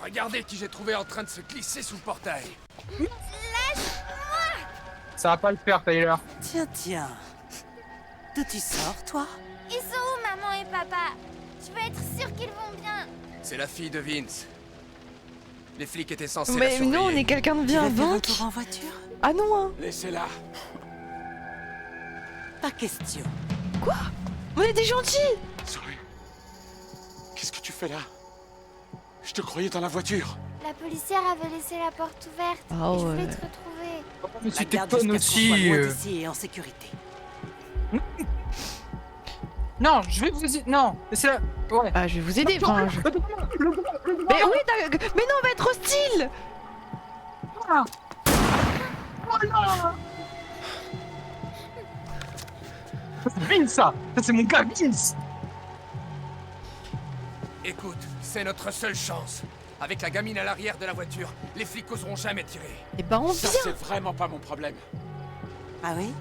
Regardez qui j'ai trouvé en train de se glisser sous le portail. Ça va pas le faire, Tyler. Tiens. D'où tu sors, toi? Ils sont où, maman et papa? Je veux être sûre qu'ils vont bien. C'est la fille de Vince. Les flics étaient censés la Mais surveiller. nous, on est quelqu'un de bien, Tu vas faire un donc. tour en voiture? Ah non, hein. Laissez-la. Pas question. Quoi? On est des gentils. Sorry. Qu'est-ce que tu fais là? Je te croyais dans la voiture. La policière avait laissé la porte ouverte. Ah et je voulais ouais. te retrouver. Mais La tu garde t'étonnes jusqu'à ce qu'on soit aussi. loin d'ici et en sécurité. Non, je vais vous aider. Non, c'est là. Ouais. Bah, je vais vous aider. Enfin, je... Mais oui, mais non, on va être hostile. c'est Vince, ça c'est mon gars, Vince. Écoute, c'est notre seule chance. Avec la gamine à l'arrière de la voiture, les flics oseront jamais tirer. Et bah on Ça, vient. c'est vraiment pas mon problème. Ah oui?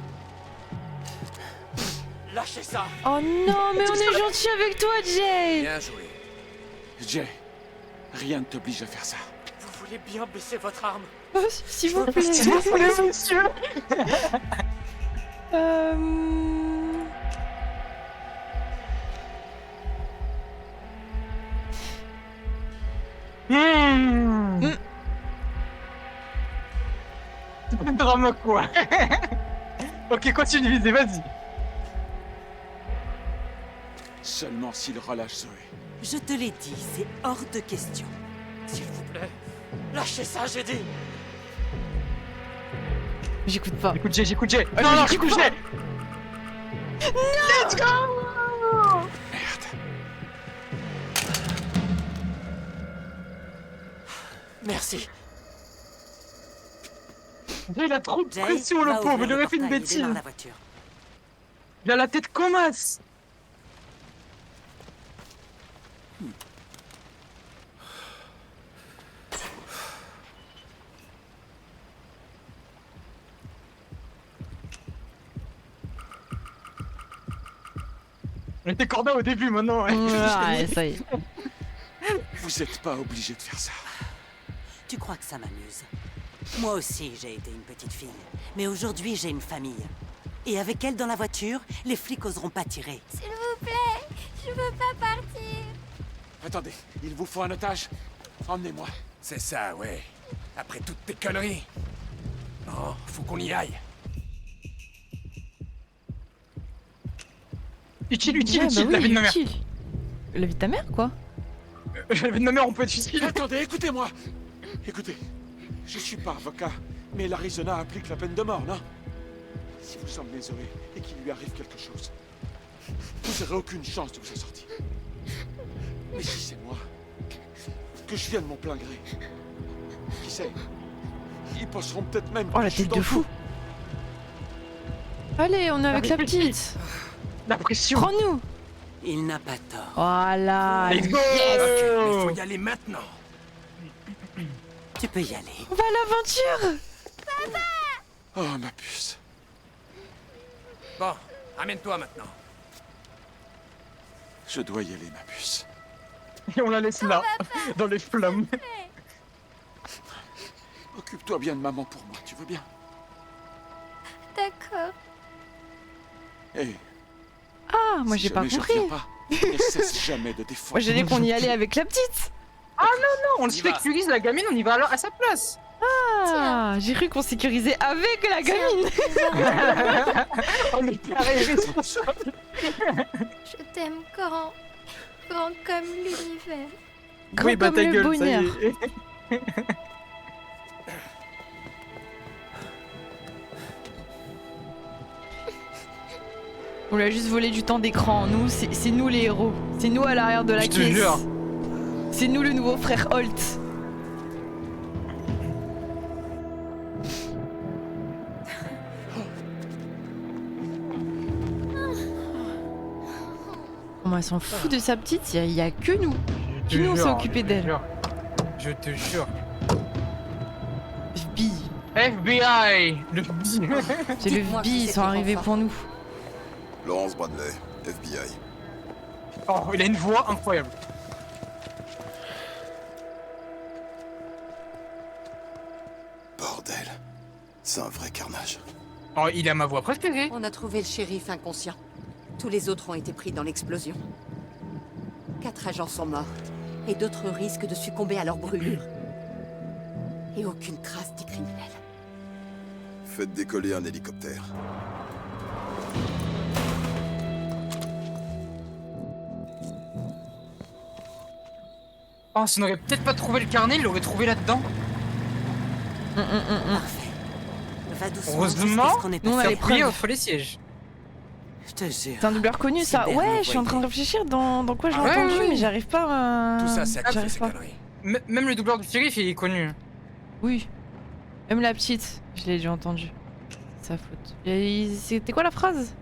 Lâchez ça. Oh non, mais on est gentil avec toi, Jay. Bien joué. Jay, rien ne t'oblige à faire ça. Vous voulez bien baisser votre arme? Oh, s'il vous plaît. S'il vous plaît, monsieur. C'est pas de drama quoi. Ok, continue, visez, vas-y. Seulement s'il relâche Zoé. Je te l'ai dit, c'est hors de question. S'il vous plaît, lâchez ça, j'ai dit. J'écoute pas. J'écoute Jay. Ah, Non, non, j'écoute j'écoute pas. Jay. Let's go. Merci. Jay, il a trop de Jay, pression, le va pauvre, ouvrir il aurait le fait une portail et bêtise. démarre la voiture. Il a la tête comme as. On était corda au début, maintenant. Ouais, ça y est. Vous êtes pas obligé de faire ça. Tu crois que ça m'amuse? Moi aussi, j'ai été une petite fille. Mais aujourd'hui, j'ai une famille. Et avec elle dans la voiture, les flics oseront pas tirer. S'il vous plaît, je veux pas partir. Attendez, il vous faut un otage? Emmenez-moi. C'est ça, ouais. Après toutes tes conneries. Bon, faut qu'on y aille. Utile, Ouais, bah la vie de ma mère. utile. La vie de ta mère, quoi. La vie de ma mère, on peut être utile. Attendez, écoutez-moi. Écoutez, je suis pas avocat, mais l'Arizona implique la peine de mort, non? Si vous emmenez Zoé et qu'il lui arrive quelque chose, vous n'aurez aucune chance de vous en sortir. Mais si c'est moi, que je viens de mon plein gré, qui sait? Ils penseront peut-être même Oh, que la je suis tête dans de le fou. Allez, on est avec la petite. petite. La pression. Prends-nous. Il n'a pas tort. Voilà. Let's go. Il faut y aller maintenant. Tu peux y aller. On va à l'aventure. Oh, ma puce. Bon, amène-toi maintenant. Je dois y aller, ma puce. Et on la laisse là, dans les flammes. Occupe-toi bien de maman pour moi, tu veux bien? D'accord. Hé, Ah, moi si j'ai pas jamais je compris. reviens pas, ne cesse jamais de défendre. Moi j'ai dit qu'on y allait avec la petite. Ah non, non, on le sécurise, la gamine, on y va alors à sa place. Ah, j'ai cru qu'on sécurisait avec la gamine. On est carré responsable. Je t'aime grand. Grand comme l'univers. Grand Oui, bah comme ta le gueule, bonheur. ça y est. On lui a juste volé du temps d'écran. Nous, c'est nous les héros. C'est nous à l'arrière de la Je te caisse. jure. C'est nous le nouveau frère Holt. Comment elle s'en fout de sa petite, il y a que nous. Que nous on s'est occupé d'elle. Je te jure. FBI. FBI. Le FBI. C'est le FBI, ils sont arrivés pour nous. Lawrence Bradley, FBI. Oh, il a une voix incroyable. Bordel. C'est un vrai carnage. Oh, il a ma voix préférée. On a trouvé le shérif inconscient. Tous les autres ont été pris dans l'explosion. 4 agents sont morts. Et d'autres risquent de succomber à leur brûlure. Et aucune trace des criminels. Faites décoller un hélicoptère. Oh, si on n'aurait peut-être pas trouvé le carnet, il l'aurait trouvé là-dedans. Parfait. Va doucement. Heureusement, jusqu'à ce qu'on ait nous, on a passé. les preuves. entre les sièges. Je te jure. C'est un doubleur connu ça. Cyber Ouais, nous je suis en train de voyait. réfléchir dans quoi je l'ai Ouais, entendu, ouais. mais j'arrive pas à... Tout ça, c'est à cause de J'arrive ces pas. conneries. Même le doubleur du shérif, il est connu. Oui. Même la petite, je l'ai déjà entendu. Sa faute. Et c'était quoi la phrase?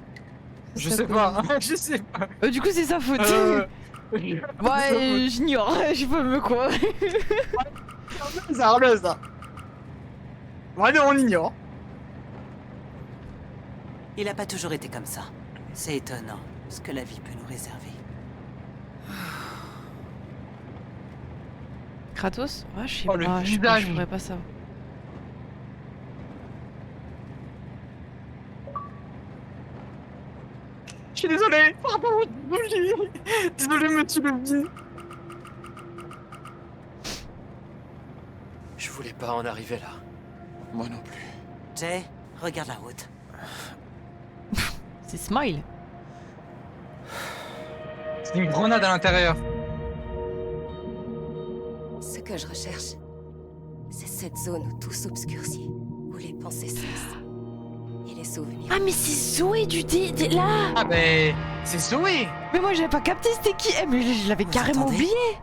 Je sais pas, je sais pas. Du coup, c'est sa faute. Ouais, j'ignore, je sais pas me quoi. C'est harmless ça. Ouais, non, on ignore. Il a pas toujours été comme ça. C'est étonnant ce que la vie peut nous réserver. Kratos? Ouais, je sais Oh, le pas, visage. je ferais pas ça. Je suis désolé, pardon, désolé monsieur Levy. Je voulais pas en arriver là. Moi non plus. Jay, regarde la route. C'est Smile. C'est une grenade à l'intérieur. Ce que je recherche, c'est cette zone où tout s'obscurcit, où les pensées cessent. Et les souvenirs. Ah mais c'est Zoé du dé là. Ah ben, c'est Zoé. Mais moi j'avais pas capté c'était qui. Eh mais je l'avais carrément oublié.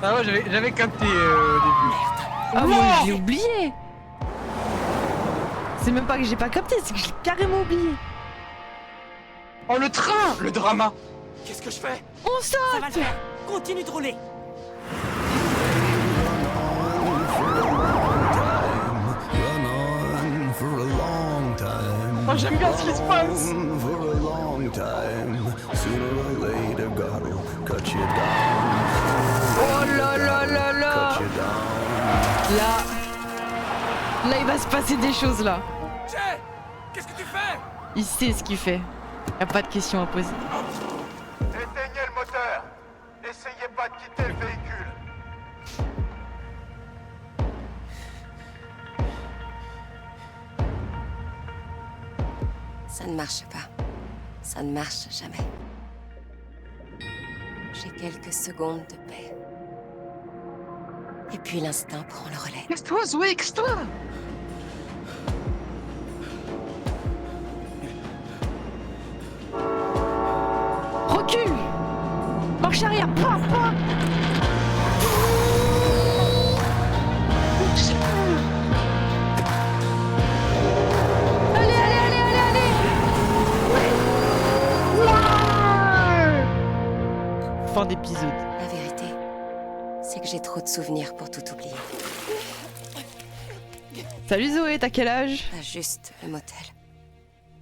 Ah ouais, j'avais capté au début. Ah moi je l'ai oublié. C'est même pas que j'ai pas capté, c'est que je l'ai carrément oublié. Oh le train, le drama. Qu'est-ce que je fais? On Ça va le saute. faire. Continue de rouler. Oh j'aime bien ce qui se passe. Oh là là là là. Là il va se passer des choses là. Jay, qu'est-ce que tu fais? Il sait ce qu'il fait. Y a pas de question à poser. Éteignez le moteur. Essayez pas de quitter le véhicule. Ça ne marche pas. Ça ne marche jamais. J'ai quelques secondes de paix. Et puis l'instinct prend le relais. Casse-toi Zoé, casse-toi. Recule. Marche arrière. Pas, pas. Allez, allez, allez, allez, allez. Ouais. Fin d'épisode. La vérité, c'est que j'ai trop de souvenirs pour tout oublier. Salut Zoé, t'as quel âge? Pas juste le motel,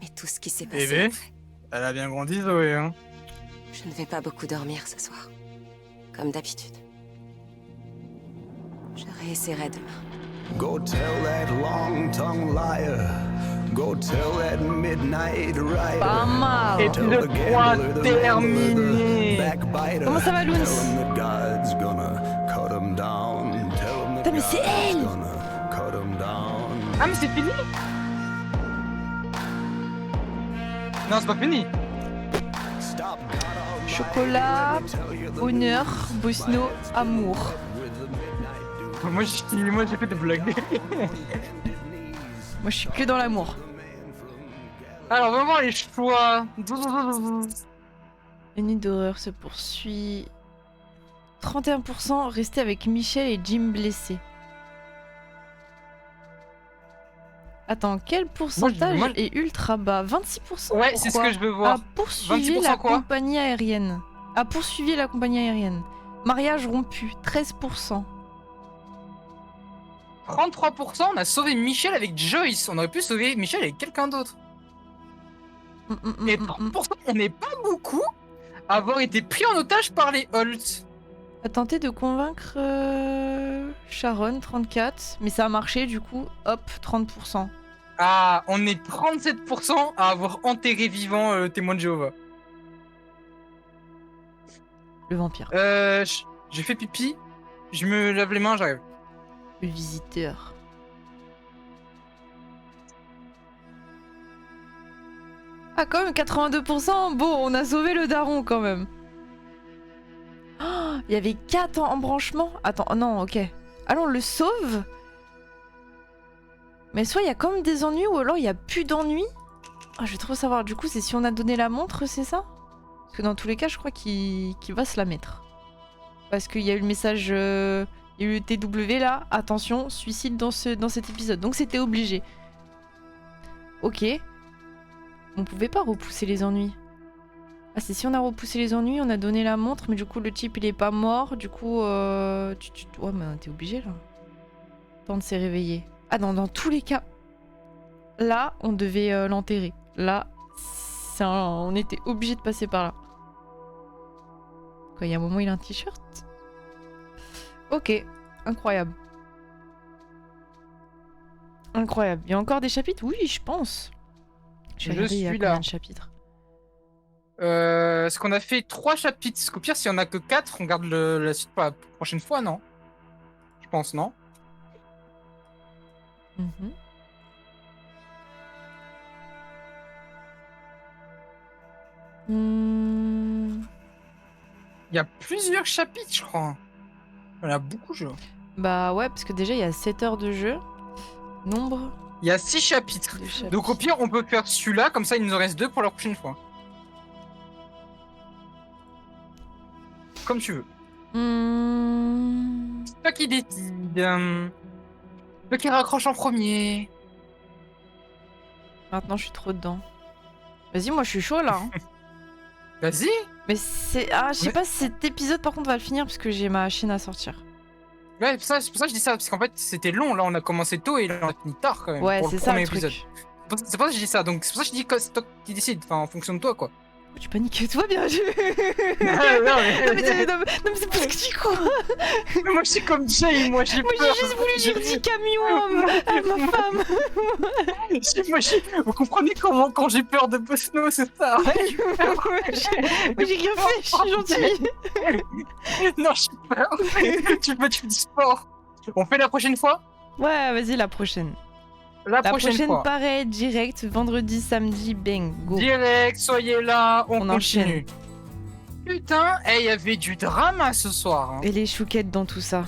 mais tout ce qui s'est passé. Eh ben, après. elle a bien grandi Zoé hein. Je ne vais pas beaucoup dormir ce soir, comme d'habitude. Je réessayerai demain. Go tell that long-tongued liar. Go tell that midnight rider. Pas mal. Épisode 3 terminé. Comment ça va, Loons? Putain, mais c'est elle. Ah mais c'est fini. Non c'est pas fini. Chocolat, honneur, Bosno, amour. Moi j'ai fait des blagues. Moi je suis que dans l'amour. Alors vraiment les choix. La nuit d'horreur se poursuit. 31% resté avec Michel et Jim blessés. Attends, quel pourcentage est ultra bas? 26%. Ouais, c'est ce que je veux voir. A poursuivi la compagnie aérienne. A poursuivi la compagnie aérienne. Mariage rompu, 13%. 33%, on a sauvé Michel avec Joyce. On aurait pu sauver Michel avec quelqu'un d'autre. Et 30%, on n'est pas beaucoup à avoir été pris en otage par les Holt. A tenté de convaincre Sharon, 34. Mais ça a marché, du coup, hop, 30%. Ah, on est 37% à avoir enterré vivant le témoin de Jéhovah. Le vampire. J'ai fait pipi. Je me lave les mains, j'arrive. Le visiteur. Ah, quand même, 82%. Bon, on a sauvé le daron, quand même. Oh, il y avait 4 embranchements. Attends, non, ok. Alors, on le sauve. Mais soit il y a quand même des ennuis, ou alors il n'y a plus d'ennuis. Ah, je vais trop savoir. Du coup, c'est si on a donné la montre, c'est ça? Parce que dans tous les cas, je crois qu'il va se la mettre. Parce qu'il y a eu le message... il y a eu le TW là. Attention, suicide dans cet épisode. Donc c'était obligé. Ok. On pouvait pas repousser les ennuis. Ah, c'est si on a repoussé les ennuis, on a donné la montre, mais du coup, le type, il est pas mort. Du coup, ouais, mais t'es obligé, là. Temps de s'est réveillé. Ah, dans tous les cas, là, on devait l'enterrer. Là, on était obligé de passer par là. Quoi, il y a un moment, il a un t-shirt? Ok, incroyable. Incroyable. Il y a encore des chapitres? Oui, je pense. Je vais regarder, il y a suis combien là. de chapitres? Est-ce qu'on a fait 3 chapitres? Parce qu'au pire, si on a que 4, on garde la suite pour la prochaine fois, non? Je pense, non? Mhm. Il y a plusieurs chapitres, je crois. Il y en a beaucoup, je vois. Bah ouais, parce que déjà, il y a 7 heures de jeu. Nombre. Il y a 6 chapitres. Donc au pire, on peut faire celui-là, comme ça, il nous en reste 2 pour la prochaine fois. Comme tu veux. C'est toi qui décide. Toi qui raccroche en premier. Maintenant, je suis trop dedans. Vas-y, moi, je suis chaud, là. Hein. Vas-y. Mais c'est... Ah, je sais pas si cet épisode, par contre, va le finir, parce que j'ai ma chaîne à sortir. Ouais, c'est pour ça que je dis ça, parce qu'en fait, c'était long. Là, on a commencé tôt et là, on a fini tard, quand même. Ouais, pour c'est le ça, premier le truc. épisode. C'est pour ça que je dis ça. Donc, c'est pour ça que je dis que c'est toi qui décides. Enfin, en fonction de toi, quoi. Tu paniques, toi bien vu. Non, mais c'est parce que tu crois. Mais moi, je suis comme Jay, moi, j'ai peur. Moi, j'ai juste voulu dire petit camion à ma femme. Vous comprenez comment, quand j'ai peur de Bosno, c'est ça? Moi, j'ai rien fait, je suis gentille. Non, j'ai peur. Tu fais du sport. On fait la prochaine fois? Ouais, vas-y, la prochaine. La prochaine fois. Pareil, direct, vendredi, samedi, bang, go. Direct, soyez là, on continue. Enchaîne. Putain, il y avait du drama ce soir. Hein. Et les chouquettes dans tout ça.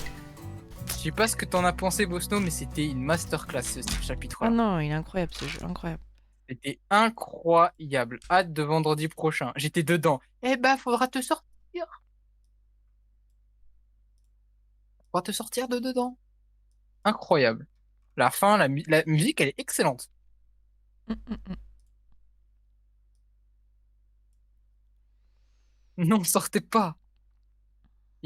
Je sais pas ce que t'en as pensé, Bosno, mais c'était une masterclass ce chapitre-là. Oh non, il est incroyable ce jeu, incroyable. C'était incroyable. Hâte de vendredi prochain. J'étais dedans. Eh ben, faudra te sortir. Faudra te sortir de dedans. Incroyable. La fin, la musique, elle est excellente. Non, sortez pas.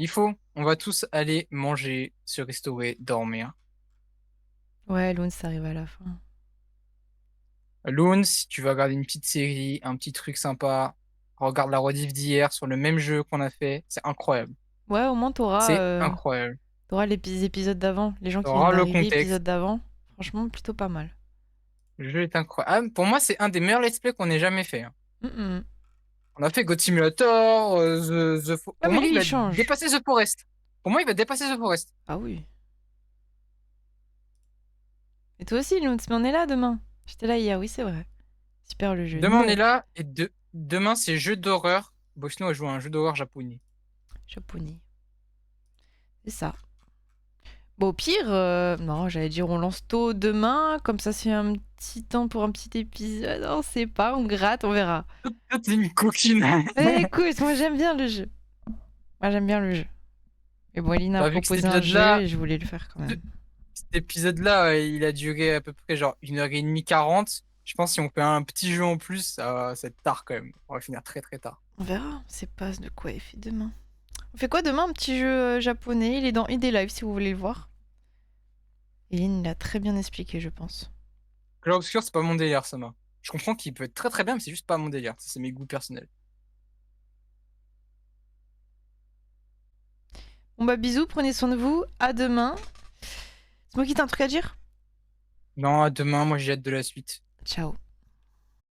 On va tous aller manger, se restaurer, dormir. Ouais, Loon, ça arrive à la fin. Loon, si tu vas regarder une petite série, un petit truc sympa, regarde la rediff d'hier sur le même jeu qu'on a fait, c'est incroyable. Ouais, au moins t'auras... C'est incroyable. T'auras les épisodes d'avant, les gens qui T'auras viennent le d'arriver, contexte. l'épisode d'avant. Franchement, plutôt pas mal. Le jeu est incroyable. Ah, pour moi, c'est un des meilleurs let's play qu'on ait jamais fait. Hein. On a fait God Simulator, The Forest. Ah, mais lui, il change. Dépasser The Forest. Pour moi, il va dépasser The Forest. Ah oui. Et toi aussi, Loon, mais on est là demain. J'étais là hier, oui, c'est vrai. Super le jeu. Demain, Non. on est là, et demain, c'est jeu d'horreur. Bosno a joué à un jeu d'horreur japonais. Japonais. C'est ça. Bon, au pire, non, j'allais dire on lance tôt demain, comme ça c'est un petit temps pour un petit épisode. On sait pas, on gratte, on verra. Toi, t'es une coquine. Écoute, moi j'aime bien le jeu. Mais bon, Elina a Vu que proposé cet un jeu épisode-là- et je voulais le faire quand même. Cet épisode-là, il a duré à peu près genre 1h30, 40. Je pense que si on fait un petit jeu en plus, ça va être tard quand même. On va finir très très tard. On verra, on sait pas de quoi il fait demain. On fait quoi demain? Un petit jeu japonais, il est dans ID Live si vous voulez le voir. Eline l'a très bien expliqué, je pense. Clair Obscur, c'est pas mon délire, ça m'a. Je comprends qu'il peut être très très bien, mais c'est juste pas mon délire. Ça, c'est mes goûts personnels. Bon bah bisous, prenez soin de vous, à demain. C'est moi qui t'as un truc à dire? Non, à demain, moi j'ai hâte de la suite. Ciao.